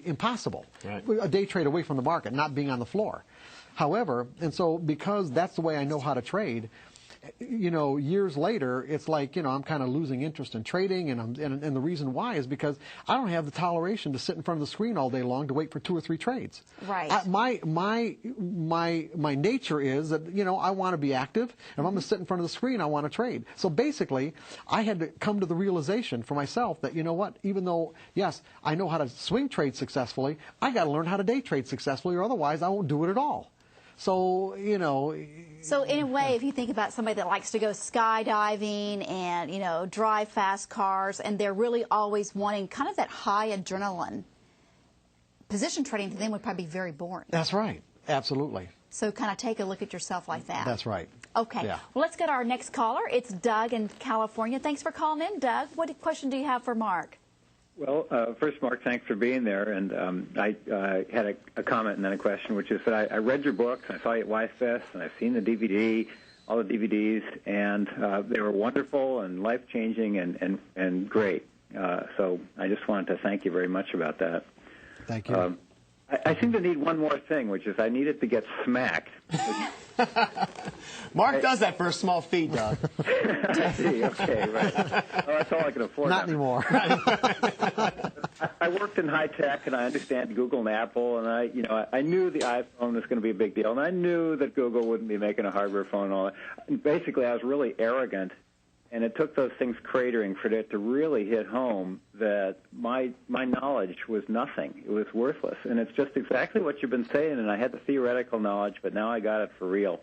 impossible. Right. A day trade away from the market, not being on the floor. However, and so because that's the way I know how to trade, years later, it's like, I'm kind of losing interest in trading, and the reason why is because I don't have the toleration to sit in front of the screen all day long to wait for 2 or 3 trades. Right. My nature is that, I want to be active, and if I'm going to sit in front of the screen, I want to trade. So basically, I had to come to the realization for myself that, even though, yes, I know how to swing trade successfully, I got to learn how to day trade successfully, or otherwise I won't do it at all. So, So in a way, if you think about somebody that likes to go skydiving and, drive fast cars, and they're really always wanting kind of that high adrenaline, position trading to them would probably be very boring. That's right. Absolutely. So kind of take a look at yourself like that. That's right. Okay. Yeah. Well, let's get our next caller. It's Doug in California. Thanks for calling in, Doug. What question do you have for Mark? Well, first, Mark, thanks for being there. And I had a comment and then a question, which is that I read your books, and I saw you at WiseFest, and I've seen the DVD, all the DVDs, and they were wonderful and life-changing and great. So I just wanted to thank you very much about that. Thank you. I seem to need one more thing, which is I needed to get smacked. Mark does that for a small fee, Doug. I see. Okay, right. Oh, that's all I can afford. Not anymore. I worked in high tech, and I understand Google and Apple, and I knew the iPhone was going to be a big deal, and I knew that Google wouldn't be making a hardware phone and all that. And basically, I was really arrogant, and it took those things cratering for it to really hit home that my knowledge was nothing. It was worthless, and it's just exactly what you've been saying. And I had the theoretical knowledge, but now I got it for real.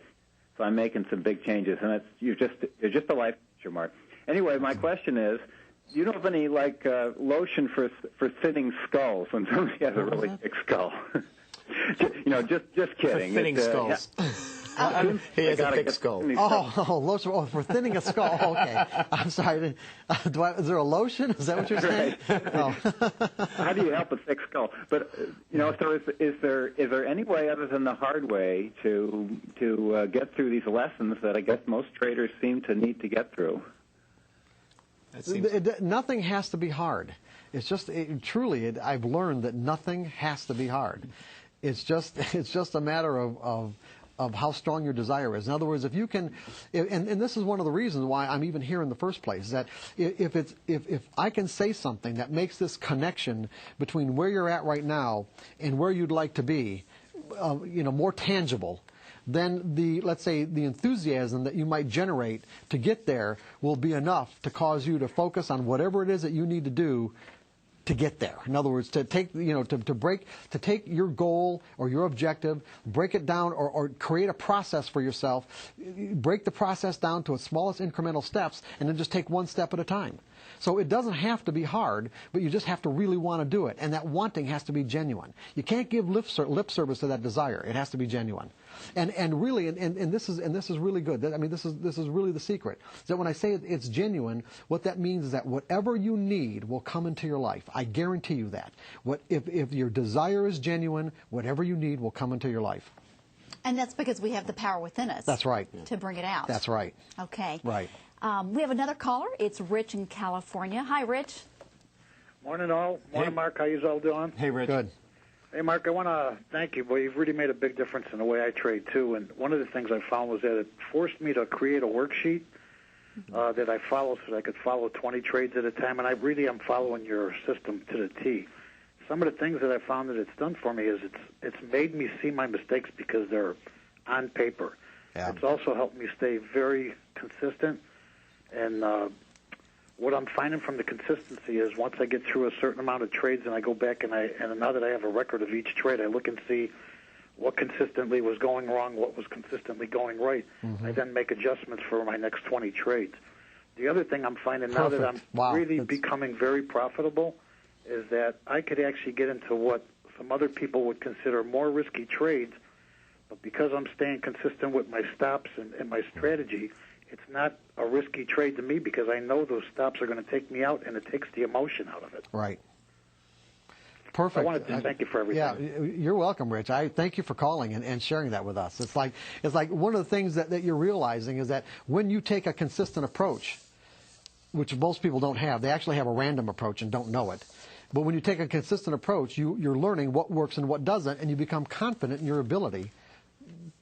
So I'm making some big changes, and you're just a life changer, Mark. Anyway, my question is, do you know of any lotion for thinning skulls when somebody has a really thick skull? Just kidding. For thinning skulls. He has a thick skull. Lotion for thinning a skull. Okay, I'm sorry. Is there a lotion? Is that what you're saying? Right. Oh. How do you help a thick skull? But so is there any way other than the hard way to get through these lessons that I guess most traders seem to need to get through? Nothing has to be hard. It's just truly. I've learned that nothing has to be hard. It's just a matter of how strong your desire is. In other words, if you can, and this is one of the reasons why I'm even here in the first place, that if I can say something that makes this connection between where you're at right now and where you'd like to be, more tangible, then let's say the enthusiasm that you might generate to get there will be enough to cause you to focus on whatever it is that you need to do to get there. In other words, to take take your goal or your objective, break it down, or create a process for yourself, break the process down to its smallest incremental steps, and then just take one step at a time. So it doesn't have to be hard, but you just have to really want to do it, and that wanting has to be genuine. You can't give lip service to that desire. It has to be genuine. And really, and this is really good. I mean, this is really the secret. That when I say it's genuine, what that means is that whatever you need will come into your life. I guarantee you that. If your desire is genuine, whatever you need will come into your life. And that's because we have the power within us. That's right. To bring it out. That's right. Okay. Right. We have another caller. It's Rich in California. Hi, Rich. Morning, all. Morning, Mark. How you all doing? Hey, Rich. Good. Hey, Mark, I want to thank you. Boy, you've really made a big difference in the way I trade, too. And one of the things I found was that it forced me to create a worksheet that I follow so that I could follow 20 trades at a time. And I really am following your system to the T. Some of the things that I found that it's done for me is it's made me see my mistakes because they're on paper. Yeah. It's also helped me stay very consistent. And what I'm finding from the consistency is once I get through a certain amount of trades and I go back and now that I have a record of each trade, I look and see what consistently was going wrong, what was consistently going right. Mm-hmm. I then make adjustments for my next 20 trades. The other thing I'm finding now that I'm really becoming very profitable is that I could actually get into what some other people would consider more risky trades, but because I'm staying consistent with my stops and my strategy, it's not a risky trade to me because I know those stops are going to take me out, and it takes the emotion out of it. Right. Perfect. I wanted to thank you for everything. Yeah, you're welcome, Rich. I thank you for calling and sharing that with us. It's like one of the things that you're realizing is that when you take a consistent approach, which most people don't have, they actually have a random approach and don't know it. But when you take a consistent approach, you're learning what works and what doesn't, and you become confident in your ability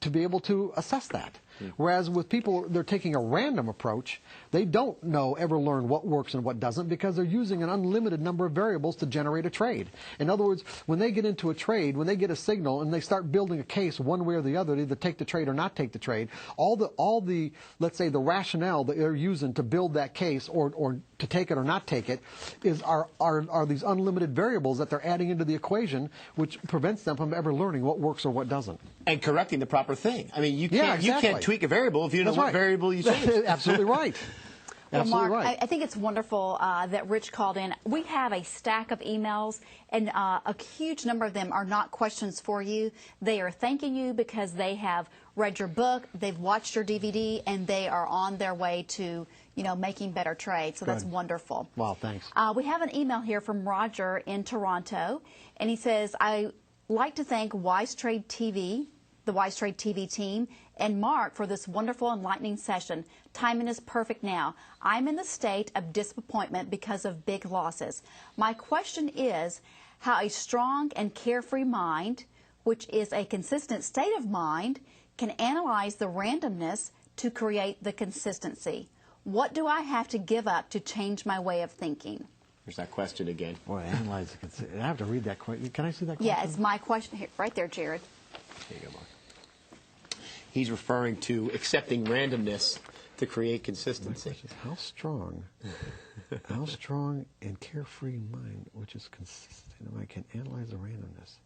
to be able to assess that. Whereas with people, they're taking a random approach. They don't ever learn what works and what doesn't because they're using an unlimited number of variables to generate a trade. In other words, when they get into a trade, when they get a signal and they start building a case one way or the other to either take the trade or not take the trade, all the let's say the rationale that they're using to build that case or to take it or not take it are these unlimited variables that they're adding into the equation, which prevents them from ever learning what works or what doesn't. And correcting the proper thing. I mean, you can't tweak a variable if you don't know what variable you changed. Absolutely right. Well, Absolutely Mark, right. I think it's wonderful that Rich called in. We have a stack of emails, and a huge number of them are not questions for you. They are thanking you because they have read your book, they've watched your DVD, and they are on their way to, making better trades. So that's wonderful. Wow, thanks. We have an email here from Roger in Toronto, and he says, "I like to thank Wise Trade TV, the Wise Trade TV team, and Mark for this wonderful enlightening session. Timing is perfect now. I'm in the state of disappointment because of big losses. My question is how a strong and carefree mind, which is a consistent state of mind, can analyze the randomness to create the consistency. What do I have to give up to change my way of thinking?" There's that question again. Boy, analyze I have to read that question. Can I see that question? Yeah, it's my question here, right there, Jared. There you go, Mark. He's referring to accepting randomness to create consistency. How strong and carefree mind, which is consistent, I can analyze the randomness.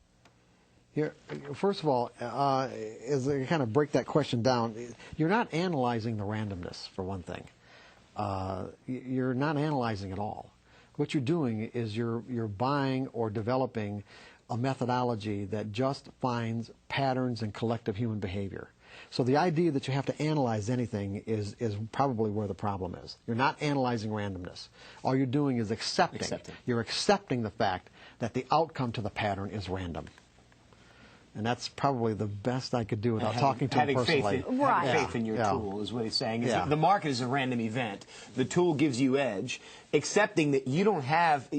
Here, first of all, as I kind of break that question down, you're not analyzing the randomness, for one thing. You're not analyzing at all. What you're doing is you're buying or developing a methodology that just finds patterns in collective human behavior. So the idea that you have to analyze anything is probably where the problem is. You're not analyzing randomness. All you're doing is accepting. You're accepting the fact that the outcome to the pattern is random. And that's probably the best I could do without talking to him personally. Having faith in your tool is what he's saying. The market is a random event. The tool gives you edge. Accepting that you don't have,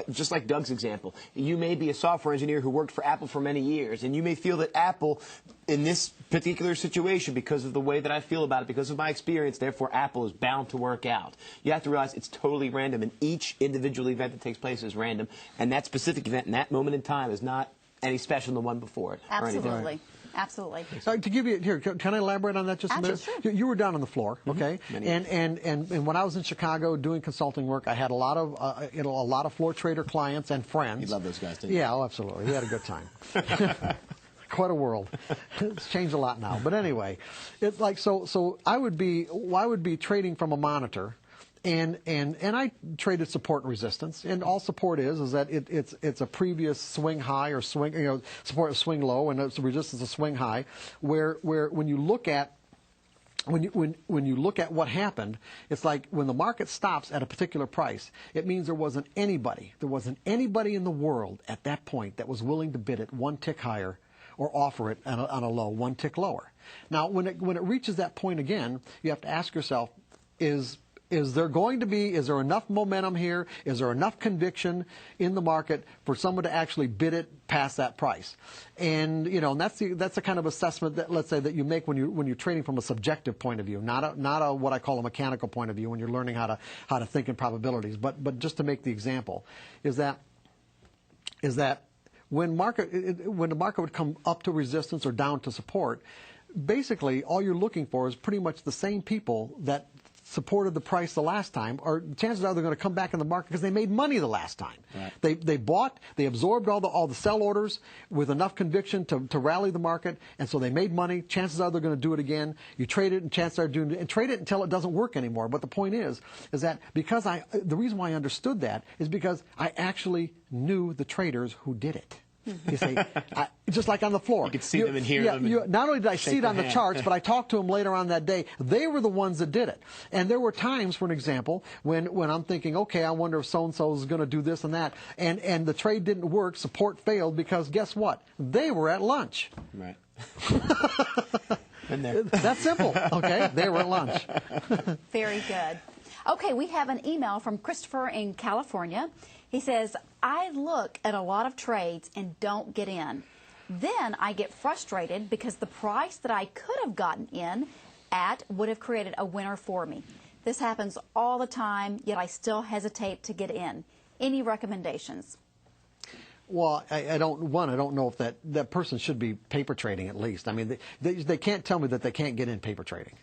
just like Doug's example, you may be a software engineer who worked for Apple for many years, and you may feel that Apple, in this particular situation, because of the way that I feel about it, because of my experience, therefore Apple is bound to work out. You have to realize it's totally random, and each individual event that takes place is random, and that specific event in that moment in time is not any special than the one before it. Absolutely. Absolutely. To give you here, can I elaborate on that just a minute? Sure. You were down on the floor, okay? And when I was in Chicago doing consulting work, I had a lot of floor trader clients and friends. You love those guys, didn't you? Yeah, oh, absolutely. We had a good time. Quite a world. It's changed a lot now. But anyway, it's like so I would be trading from a monitor. And I traded support and resistance, and all support is that it's a previous swing high or swing support a swing low, and it's resistance a swing high, where when you look at when you look at what happened, it's like when the market stops at a particular price, it means there wasn't anybody in the world at that point that was willing to bid it one tick higher or offer it on a low one tick lower. Now, when it reaches that point again, you have to ask yourself, is there enough momentum here? Is there enough conviction in the market for someone to actually bid it past that price? And and that's the kind of assessment that, let's say, that you make when you're trading from a subjective point of view, not a what I call a mechanical point of view when you're learning how to think in probabilities. But just to make the example, is that when the market would come up to resistance or down to support, basically all you're looking for is pretty much the same people that supported the price the last time, or chances are they're going to come back in the market because they made money the last time. Right. They bought, they absorbed all the sell orders with enough conviction to rally the market, and so they made money. Chances are they're going to do it again. You trade it, and chances are doing it, and trade it until it doesn't work anymore. But the point is that because the reason why I understood that is because I actually knew the traders who did it. You see, just like on the floor. You could see them and hear them. Not only did I see it on the charts, but I talked to them later on that day. They were the ones that did it. And there were times, for an example, when I'm thinking, okay, I wonder if so-and-so is going to do this and that. And the trade didn't work, support failed, because guess what? They were at lunch. Right. That's simple, okay? They were at lunch. Very good. Okay, we have an email from Christopher in California. He says, I look at a lot of trades and don't get in. Then I get frustrated because the price that I could have gotten in at would have created a winner for me. This happens all the time, yet I still hesitate to get in. Any recommendations? Well, I don't know if that person should be paper trading at least. I mean, they can't tell me that they can't get in paper trading.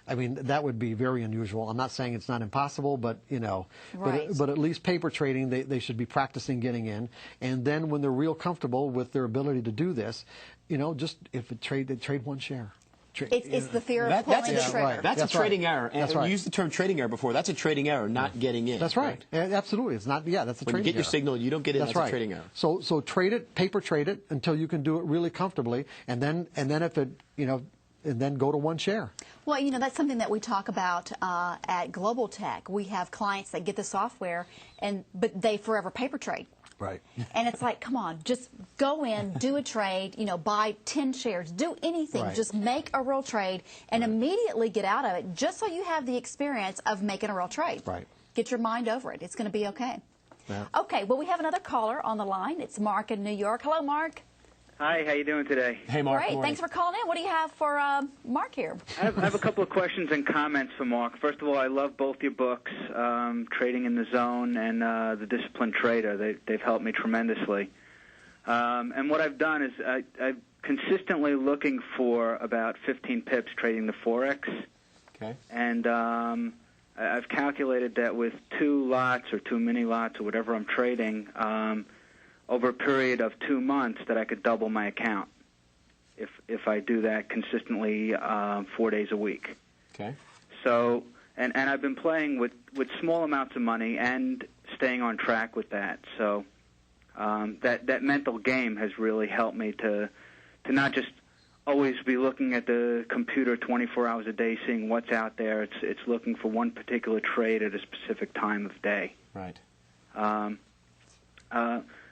I mean, that would be very unusual. I'm not saying it's not impossible, but, you know, right. but at least paper trading, they should be practicing getting in. And then when they're real comfortable with their ability to do this, you know, just if it they trade one share. It's the fear of pulling the trigger. Right. That's a trading error. That's And right. we used the term trading error before. That's a trading error, not getting in. That's right. Absolutely. It's not. Yeah, that's a when trading error. you get your signal, you don't get in. That's right. a trading error. So trade it, paper trade it until you can do it really comfortably, and then if it, you know, and then go to one share. Well, you know, that's something that we talk about at Global Tech. We have clients that get the software, but they forever paper trade. Right. And it's like, come on, just go in, do a trade, you know, buy 10 shares, do anything, Right. just make a real trade and immediately get out of it just so you have the experience of making a real trade. Right. Get your mind over it. It's going to be okay. Yeah. Okay, well, we have another caller on the line. It's Mark in New York. Hello, Mark. Hi, how you doing today? Hey, Mark. Great. Thanks for calling in. What do you have for Mark here? I have a couple of questions and comments for Mark. First of all, I love both your books, Trading in the Zone and The Disciplined Trader. They've helped me tremendously. And what I've done is I'm consistently looking for about 15 pips trading the Forex. Okay. And I've calculated that with 2 lots or 2 mini lots or whatever I'm trading, over a period of 2 months that I could double my account if I do that consistently 4 days a week. Okay. So, and I've been playing with small amounts of money and staying on track with that. So that mental game has really helped me to not just always be looking at the computer 24 hours a day, seeing what's out there. It's looking for one particular trade at a specific time of day. Right.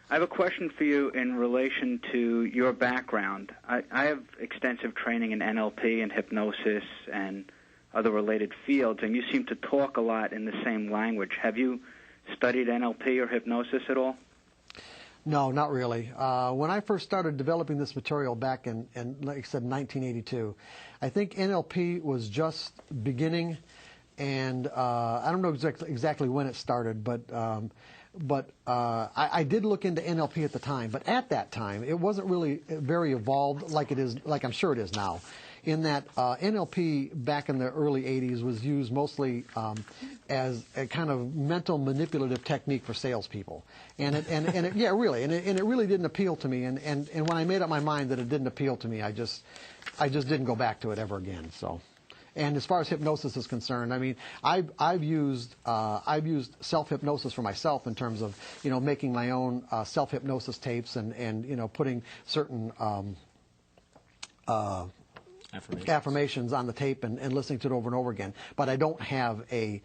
I have a question for you in relation to your background. I have extensive training in NLP and hypnosis and other related fields, and you seem to talk a lot in the same language. Have you studied NLP or hypnosis at all? No, not really. When I first started developing this material back in like I said, 1982, I think NLP was just beginning, and I don't know exactly when it started, but I did look into NLP at the time. But at that time, it wasn't really very evolved like it is, like I'm sure it is now. In that NLP back in the early 80s was used mostly as a kind of mental manipulative technique for salespeople, and it really didn't appeal to me. And when I made up my mind that it didn't appeal to me, I just didn't go back to it ever again. So. And as far as hypnosis is concerned, I mean, I've used self-hypnosis for myself in terms of, you know, making my own self-hypnosis tapes and you know, putting certain affirmations on the tape and listening to it over and over again. But I don't have an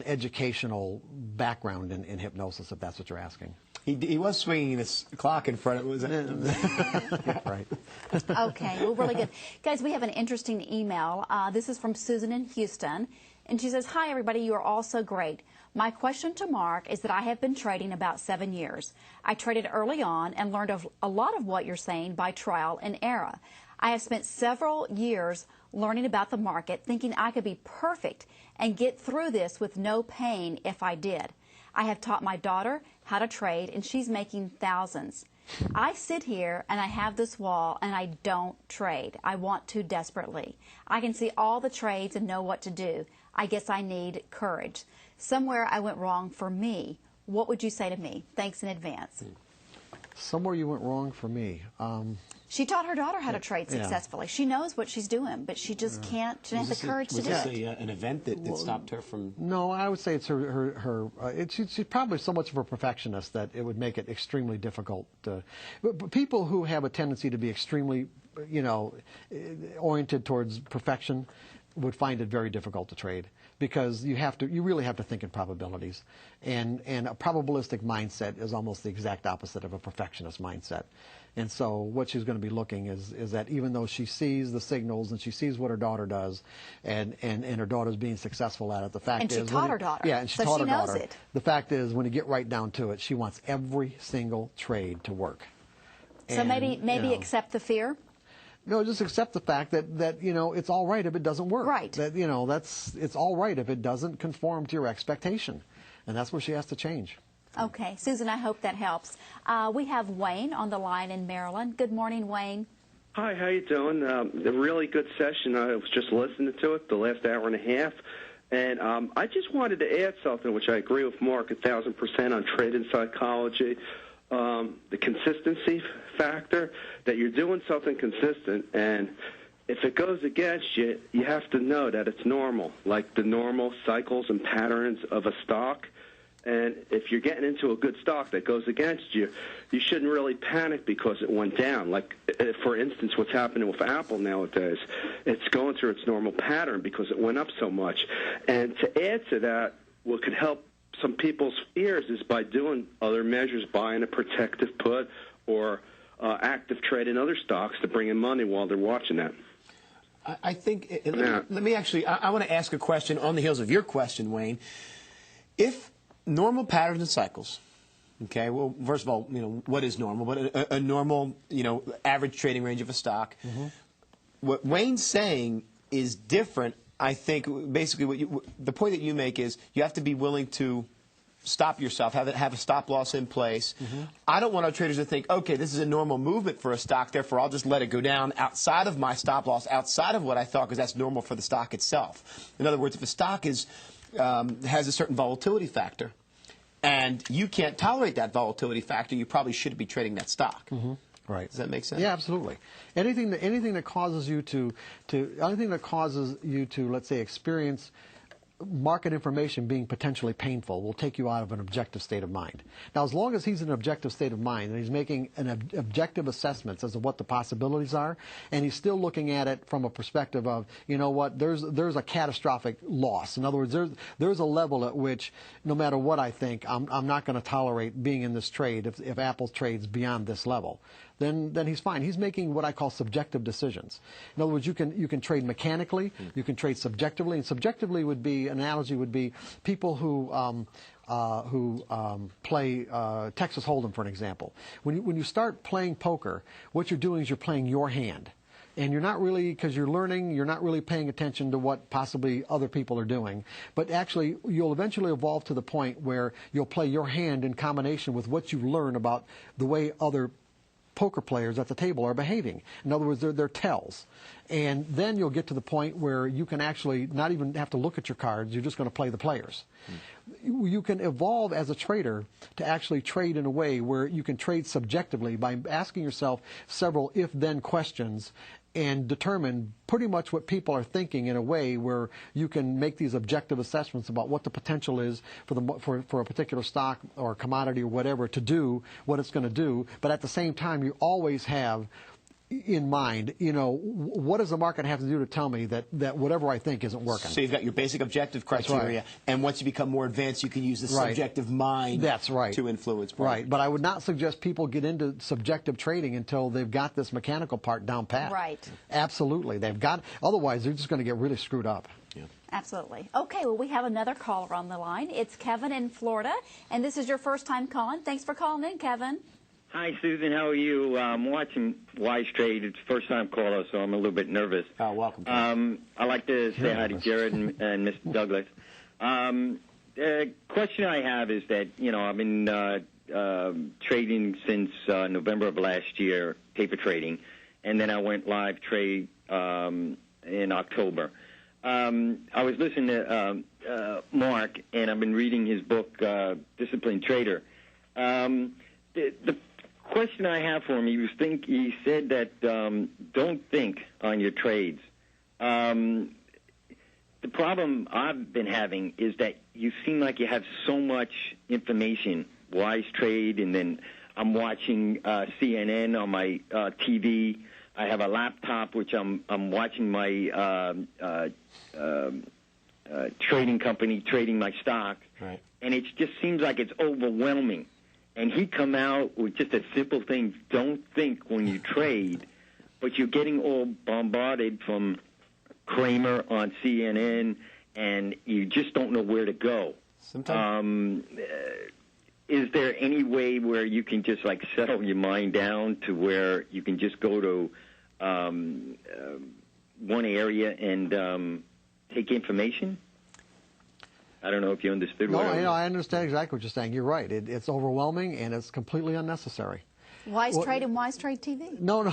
educational background in hypnosis, if that's what you're asking. He was swinging this clock in front of it. Was it? Right. Okay, well, really good. Guys, we have an interesting email. This is from Susan in Houston, and she says, "Hi, everybody. You are all so great. My question to Mark is that I have been trading about 7 years. I traded early on and learned a lot of what you're saying by trial and error. I have spent several years learning about the market, thinking I could be perfect and get through this with no pain if I did. I have taught my daughter how to trade, and she's making thousands. I sit here and I have this wall and I don't trade. I want to desperately. I can see all the trades and know what to do. I guess I need courage. Somewhere I went wrong for me. What would you say to me? Thanks in advance." Somewhere you went wrong for me. She taught her daughter how to trade successfully. She knows what she's doing, but she just can't. She doesn't have the courage to do it. Was this an event that stopped her from? No, I would say it's she's probably so much of a perfectionist that it would make it extremely difficult. But people who have a tendency to be extremely, you know, oriented towards perfection would find it very difficult to trade, because you really have to think in probabilities, and a probabilistic mindset is almost the exact opposite of a perfectionist mindset. And so what she's going to be looking is that even though she sees the signals and she sees what her daughter does, and her daughter's being successful at it, the fact is... And she taught her daughter. Yeah, and she taught her daughter. The fact is, when you get right down to it, she wants every single trade to work. So maybe accept the fear? No, just accept the fact that it's all right if it doesn't work. Right. That it's all right if it doesn't conform to your expectation, and that's where she has to change. Okay, Susan, I hope that helps. We have Wayne on the line in Maryland. Good morning, Wayne. Hi, how you doing? A really good session. I was just listening to it the last hour and a half, and I just wanted to add something, which I agree with Mark 1,000% on trading psychology. The consistency factor, that you're doing something consistent, and if it goes against you, you have to know that it's normal, like the normal cycles and patterns of a stock. And if you're getting into a good stock that goes against you, you shouldn't really panic because it went down. Like, for instance, what's happening with Apple nowadays, it's going through its normal pattern because it went up so much. And to add to that, what could help some people's ears is by doing other measures, buying a protective put or active trade in other stocks to bring in money while they're watching that. I think, let me actually, I want to ask a question on the heels of your question, Wayne. If normal patterns and cycles, okay, well, first of all, what is normal? But a normal, average trading range of a stock. Mm-hmm. What Wayne's saying is different. I think basically the point that you make is you have to be willing to stop yourself, have a stop loss in place. Mm-hmm. I don't want our traders to think, okay, this is a normal movement for a stock, therefore I'll just let it go down outside of my stop loss, outside of what I thought, because that's normal for the stock itself. In other words, if a stock has a certain volatility factor, and you can't tolerate that volatility factor, you probably shouldn't be trading that stock. Mm-hmm. Right. Does that make sense? Yeah, absolutely. Anything that causes you to let's say experience market information being potentially painful will take you out of an objective state of mind. Now, as long as he's in an objective state of mind and he's making an objective assessments as to what the possibilities are, and he's still looking at it from a perspective of, there's a catastrophic loss. In other words, there's a level at which, no matter what I think, I'm not going to tolerate being in this trade if Apple trades beyond this level. Then he's fine. He's making what I call subjective decisions. In other words, you can trade mechanically, you can trade subjectively, and subjectively analogy would be people who play Texas Hold'em, for an example. When you start playing poker, what you're doing is you're playing your hand. And you're not really, because you're learning, you're not really paying attention to what possibly other people are doing. But actually, you'll eventually evolve to the point where you'll play your hand in combination with what you learn about the way other poker players at the table are behaving. In other words, they're tells. And then you'll get to the point where you can actually not even have to look at your cards, you're just going to play the players. You can evolve as a trader to actually trade in a way where you can trade subjectively by asking yourself several if-then questions and determine pretty much what people are thinking in a way where you can make these objective assessments about what the potential is for a particular stock or commodity or whatever to do what it's going to do. But at the same time, you always have in mind, what does the market have to do to tell me that whatever I think isn't working? So you've got your basic objective criteria, right. And once you become more advanced, you can use the subjective mind to influence. Right, but I would not suggest people get into subjective trading until they've got this mechanical part down pat. Right. Absolutely. Otherwise, they're just going to get really screwed up. Yeah. Absolutely. Okay, well, we have another caller on the line. It's Kevin in Florida, and this is your first time calling. Thanks for calling in, Kevin. Hi, Susan. How are you? I'm watching Wise Trade. It's first time caller, so I'm a little bit nervous. Oh, welcome. I'd like to say hi to Jared and Mr. Douglas. The question I have is that, I've been trading since November of last year, paper trading, and then I went live trade in October. I was listening to Mark, and I've been reading his book, Disciplined Trader. The question I have for him, he said that don't think on your trades. The problem I've been having is that you seem like you have so much information, Wise Trade, and then I'm watching CNN on my TV. I have a laptop which I'm watching my trading company trading my stock, right. And it just seems like it's overwhelming. And he come out with just a simple thing, don't think when you trade, but you're getting all bombarded from Kramer on CNN, and you just don't know where to go. Sometimes. Is there any way where you can just, settle your mind down to where you can just go to one area and take information? I don't know if you understood. No, I understand exactly what you're saying. You're right. It's overwhelming and it's completely unnecessary. Wise Trade and Wise Trade TV. No. You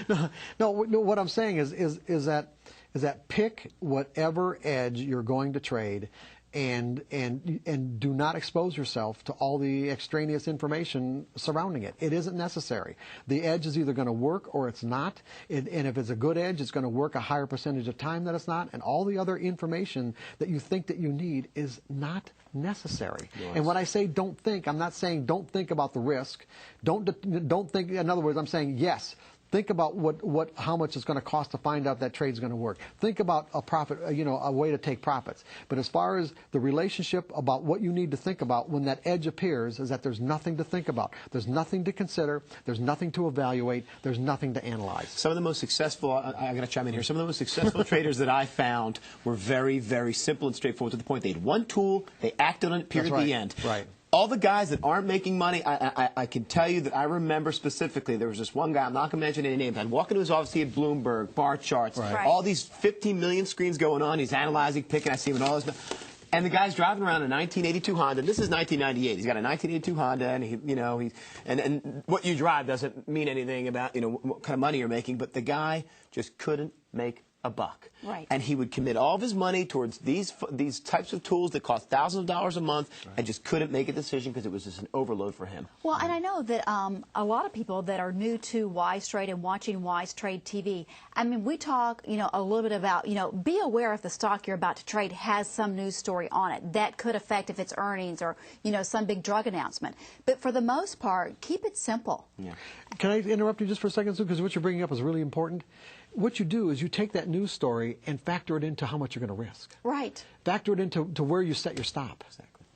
know? No. What I'm saying is that pick whatever edge you're going to trade, and do not expose yourself to all the extraneous information surrounding it. It isn't necessary. The edge is either going to work or it's not. And if it's a good edge, it's going to work a higher percentage of time that it's not. And all the other information that you think that you need is not necessary. Yes. And when I say don't think, I'm not saying don't think about the risk. Don't think. In other words, I'm saying yes. Think about how much it's going to cost to find out that trade's going to work. Think about a profit, a way to take profits. But as far as the relationship about what you need to think about when that edge appears, is that there's nothing to think about. There's nothing to consider. There's nothing to evaluate. There's nothing to analyze. Some of the most successful, I'm going to chime in here, some of the most successful traders that I found were very, very simple and straightforward to the point. They had one tool, they acted on it, period, at the end. Right. All the guys that aren't making money, I can tell you that I remember specifically, there was this one guy, I'm not going to mention any names, I'd walk into his office, he had Bloomberg, bar charts, all these 15 million screens going on, he's analyzing, picking, I see him in all this. And the guy's driving around a 1982 Honda. This is 1998. He's got a 1982 Honda, and and what you drive doesn't mean anything about what kind of money you're making. But the guy just couldn't make a buck. Right. And he would commit all of his money towards these types of tools that cost thousands of dollars a month, and just couldn't make a decision because it was just an overload for him. Well, and I know that a lot of people that are new to Wise Trade and watching Wise Trade TV, I mean, we talk, a little bit about, be aware if the stock you're about to trade has some news story on it that could affect if it's earnings or, some big drug announcement. But for the most part, keep it simple. Yeah. Can I interrupt you just for a second, Sue? Because what you're bringing up is really important. What you do is you take that news story and factor it into how much you're going to risk. Right. Factor it into where you set your stop. Exactly.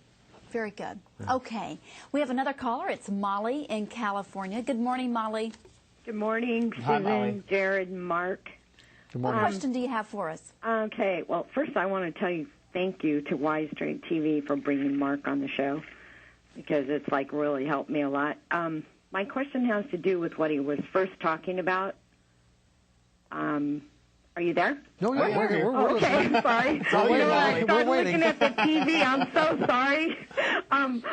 Very good. Yeah. Okay. We have another caller. It's Molly in California. Good morning, Molly. Good morning, Hi, Susan, Molly. Jared, and Mark. Good morning. What question do you have for us? Okay. Well, first I want to tell you thank you to Wise Trade TV for bringing Mark on the show, because it's really helped me a lot. My question has to do with what he was first talking about. Are you there? No, we're here. Okay, sorry. I started looking at the TV. I'm so sorry.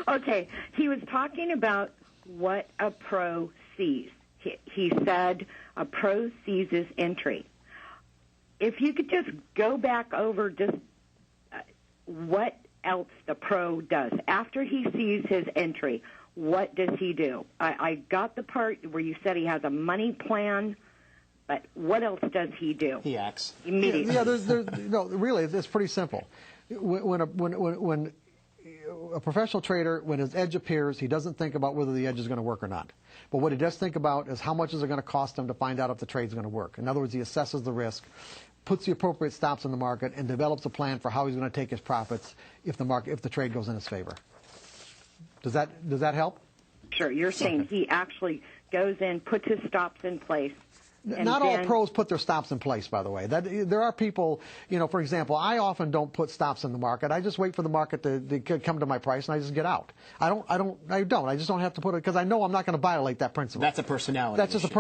Okay, he was talking about what a pro sees. He said a pro sees his entry. If you could just go back over just what else the pro does. After he sees his entry, what does he do? I got the part where you said he has a money plan, but what else does he do? He acts. Immediately. No, really, it's pretty simple. When a professional trader, when his edge appears, he doesn't think about whether the edge is going to work or not. But what he does think about is how much is it going to cost him to find out if the trade's going to work. In other words, he assesses the risk, puts the appropriate stops in the market, and develops a plan for how he's going to take his profits if the trade goes in his favor. Does that help? Sure. You're saying he actually goes in, puts his stops in place. Not all pros put their stops in place, by the way. There are people, for example, I often don't put stops in the market. I just wait for the market to come to my price, and I just get out. I just don't have to put it, because I know I'm not going to violate that principle. That's a personality. That's just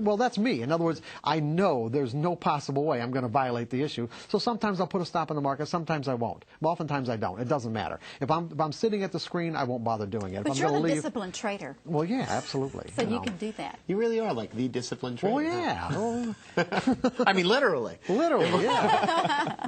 well, that's me. In other words, I know there's no possible way I'm going to violate the issue. So sometimes I'll put a stop in the market, sometimes I won't. Oftentimes I don't. It doesn't matter. If I'm sitting at the screen, I won't bother doing it. But you're the disciplined trader. Well, yeah, absolutely. So you can do that. You really are like the disciplined trader. Well, yeah. I mean, literally. Literally, yeah.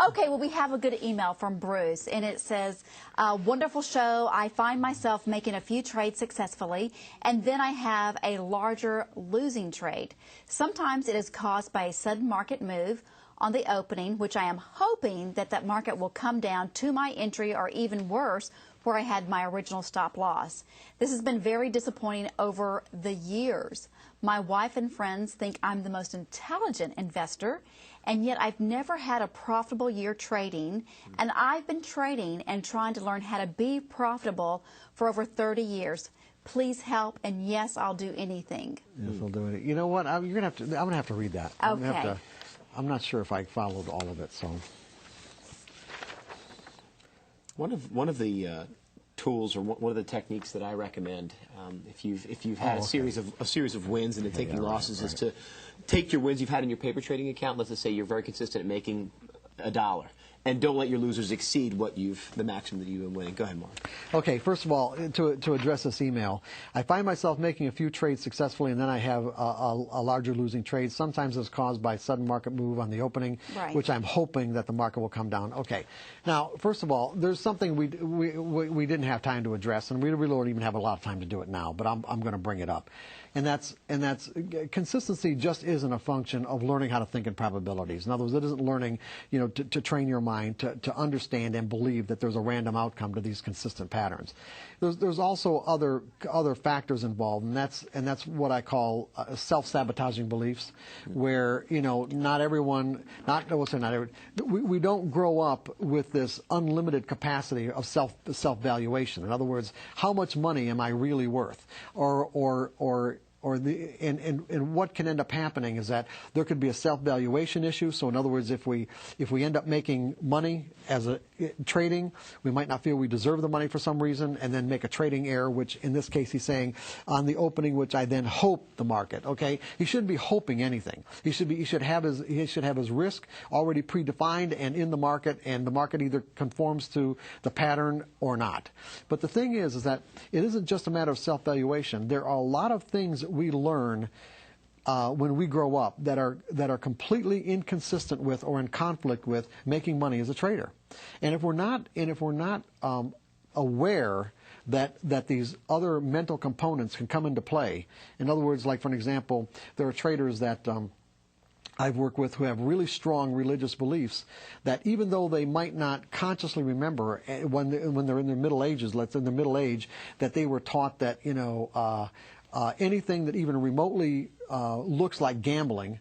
Okay, well, we have a good email from Bruce, and it says, wonderful show. I find myself making a few trades successfully, and then I have a larger losing trade. Sometimes it is caused by a sudden market move on the opening, which I am hoping that market will come down to my entry, or even worse, where I had my original stop loss. This has been very disappointing over the years. My wife and friends think I'm the most intelligent investor, and yet I've never had a profitable year trading, and I've been trading and trying to learn how to be profitable for over 30 years. Please help, and yes, I'll do anything. Yes, I'll do it. You know what? I'm gonna have to read that. Okay. I'm not sure if I followed all of it, so. One of the tools, or one of the techniques that I recommend, if you've had a series of wins and taking losses, is to take your wins you've had in your paper trading account. Let's just say you're very consistent at making $1. And don't let your losers exceed the maximum that you've been winning. Go ahead, Mark. Okay, first of all, to address this email, I find myself making a few trades successfully, and then I have a larger losing trade. Sometimes it's caused by sudden market move on the opening, which I'm hoping that the market will come down. Okay, now, first of all, there's something we didn't have time to address, and we really don't even have a lot of time to do it now, but I'm going to bring it up. And that's consistency just isn't a function of learning how to think in probabilities. In other words, it isn't learning, to train your mind to understand and believe that there's a random outcome to these consistent patterns. There's also other factors involved, and that's what I call self-sabotaging beliefs, where not everyone, we don't grow up with this unlimited capacity of self-valuation. In other words, how much money am I really worth, and what can end up happening is that there could be a self-valuation issue. So in other words, if we end up making money as trading, we might not feel we deserve the money for some reason, and then make a trading error, which in this case he's saying on the opening, which I then hope the market. Okay, he shouldn't be hoping anything. He should have his risk already predefined and in the market, and the market either conforms to the pattern or not. But the thing is that it isn't just a matter of self-valuation. There are a lot of things we learn when we grow up that are completely inconsistent with or in conflict with making money as a trader. And if we're not aware that these other mental components can come into play, in other words, like for an example, there are traders that I've worked with who have really strong religious beliefs that even though they might not consciously remember when they're in their middle ages, let's say in their middle age, that they were taught that anything that even remotely looks like gambling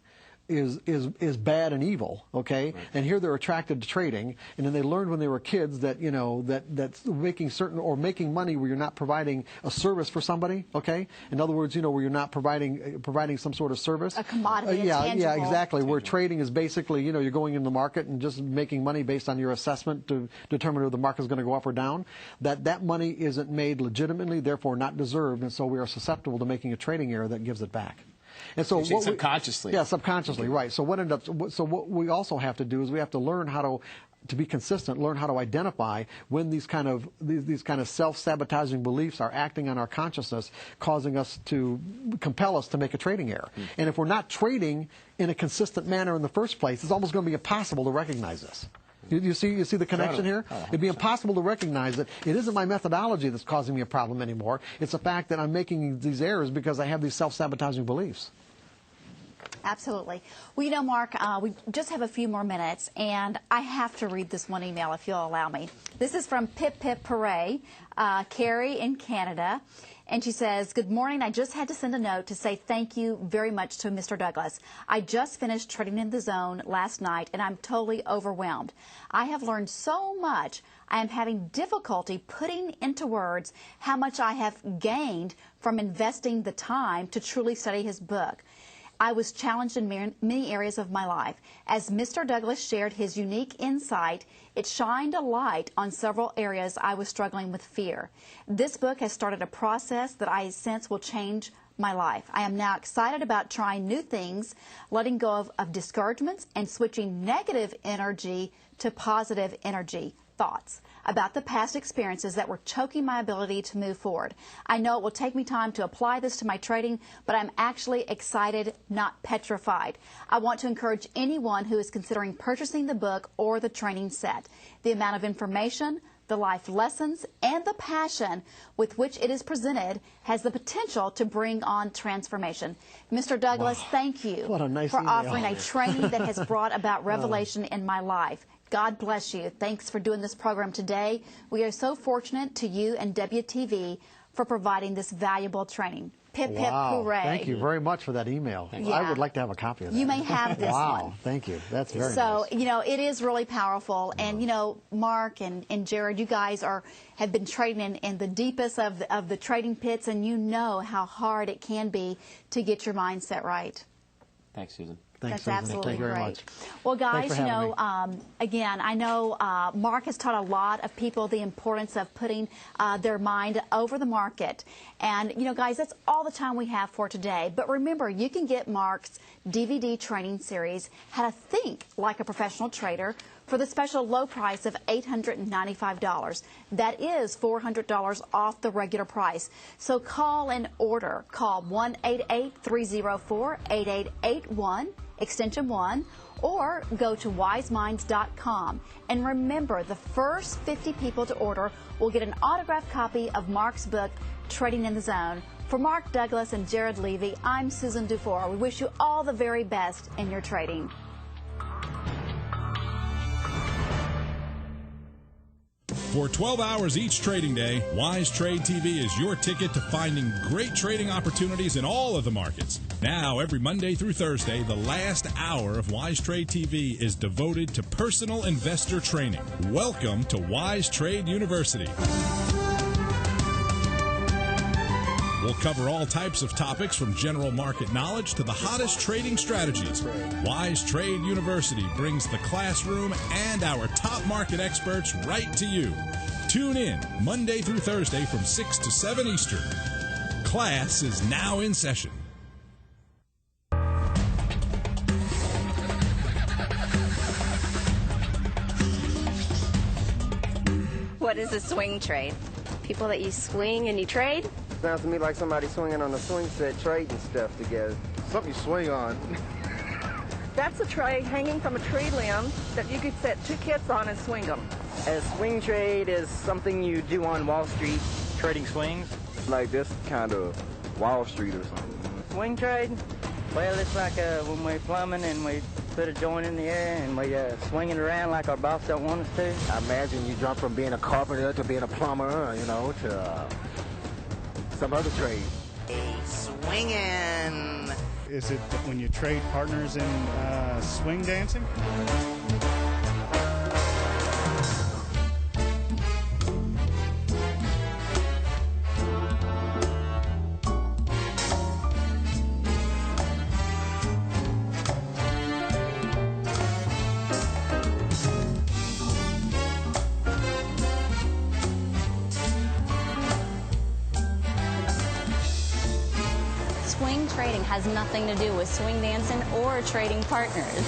is bad and evil, okay? Right. And here they're attracted to trading, and then they learned when they were kids that that's making money where you're not providing a service for somebody, okay? In other words, where you're not providing some sort of service. A commodity, yeah, exactly. Where trading is basically, you're going in the market and just making money based on your assessment to determine whether the market is going to go up or down. That money isn't made legitimately, therefore not deserved, and so we are susceptible to making a trading error that gives it back. And so subconsciously. Subconsciously, right. So what we also have to do is we have to learn how to be consistent, learn how to identify when these kind of self-sabotaging beliefs are acting on our consciousness, causing us to compel us to make a trading error. Mm-hmm. And if we're not trading in a consistent manner in the first place, it's almost going to be impossible to recognize this. You see the connection here? It'd be impossible to recognize that it isn't my methodology that's causing me a problem anymore. It's the fact that I'm making these errors because I have these self-sabotaging beliefs. Absolutely. Well, Mark, we just have a few more minutes, and I have to read this one email if you'll allow me. This is from Pip Pip Hooray, Carrie in Canada. And she says, good morning. I just had to send a note to say thank you very much to Mr. Douglas. I just finished trading in the zone last night, and I'm totally overwhelmed. I have learned so much. I am having difficulty putting into words how much I have gained from investing the time to truly study his book. I was challenged in many areas of my life. As Mr. Douglas shared his unique insight, it shined a light on several areas I was struggling with fear. This book has started a process that I sense will change my life. I am now excited about trying new things, letting go of discouragements, and switching negative energy to positive energy, thoughts about the past experiences that were choking my ability to move forward. I know it will take me time to apply this to my trading, but I'm actually excited, not petrified. I want to encourage anyone who is considering purchasing the book or the training set. The amount of information, the life lessons, and the passion with which it is presented has the potential to bring on transformation. Mr. Douglas, thank you for offering a training that has brought about revelation in my life. God bless you. Thanks for doing this program today. We are so fortunate to you and WTV for providing this valuable training. Pip, pip, hooray. Thank you very much for that email. Yeah. I would like to have a copy of that. You may have this one. Wow, thank you. That's very nice. So, it is really powerful. And, Mark and Jared, you guys have been trading in the deepest of the trading pits, and you know how hard it can be to get your mindset right. Thanks, Susan. Thanks, That's Susan. absolutely Thank you very great. much. Well, guys, Thanks for having me. Again, I know Mark has taught a lot of people the importance of putting their mind over the market. And, guys, that's all the time we have for today. But remember, you can get Mark's DVD training series, How to Think Like a Professional Trader, for the special low price of $895. That is $400 off the regular price. So call and order. Call 1-888-304-8881, extension 1, or go to wiseminds.com. And remember, the first 50 people to order will get an autographed copy of Mark's book, Trading in the Zone. For Mark Douglas and Jared Levy, I'm Susan Dufour. We wish you all the very best in your trading. For 12 hours each trading day, Wise Trade TV is your ticket to finding great trading opportunities in all of the markets. Now, every Monday through Thursday, the last hour of Wise Trade TV is devoted to personal investor training. Welcome to Wise Trade University. We'll cover all types of topics from general market knowledge to the hottest trading strategies. Wise Trade University brings the classroom and our top market experts right to you. Tune in Monday through Thursday from 6 to 7 Eastern. Class is now in session. What is a swing trade? People that you swing and you trade? Sounds to me like somebody swinging on a swing set, trading stuff together. Something you swing on. That's a tray hanging from a tree limb that you could set two kits on and swing them. A swing trade is something you do on Wall Street. Trading swings? Like this kind of Wall Street or something. Swing trade? Well, it's like when we're plumbing and we put a joint in the air and we swing it around like our boss don't want us to. I imagine you jump from being a carpenter to being a plumber, to some other trade. Swinging. Is it when you trade partners in swing dancing? Swing trading has nothing to do with swing dancing or trading partners.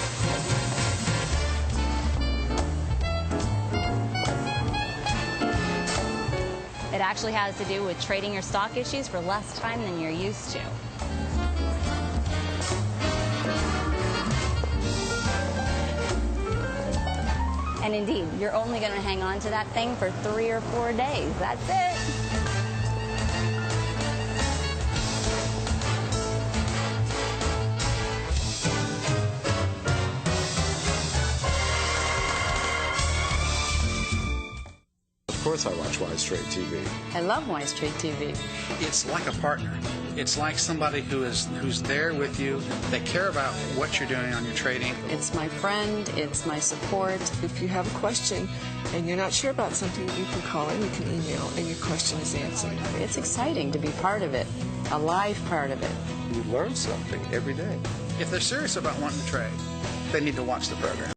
It actually has to do with trading your stock issues for less time than you're used to. And indeed, you're only going to hang on to that thing for 3 or 4 days. That's it. Of course I watch Wise Trade TV. I love Wise Trade TV. It's like a partner. It's like somebody who's there with you. They care about what you're doing on your trading. It's my friend. It's my support. If you have a question and you're not sure about something, you can call in, you can email, and your question is answered. It's exciting to be part of it, a live part of it. You learn something every day. If they're serious about wanting to trade, they need to watch the program.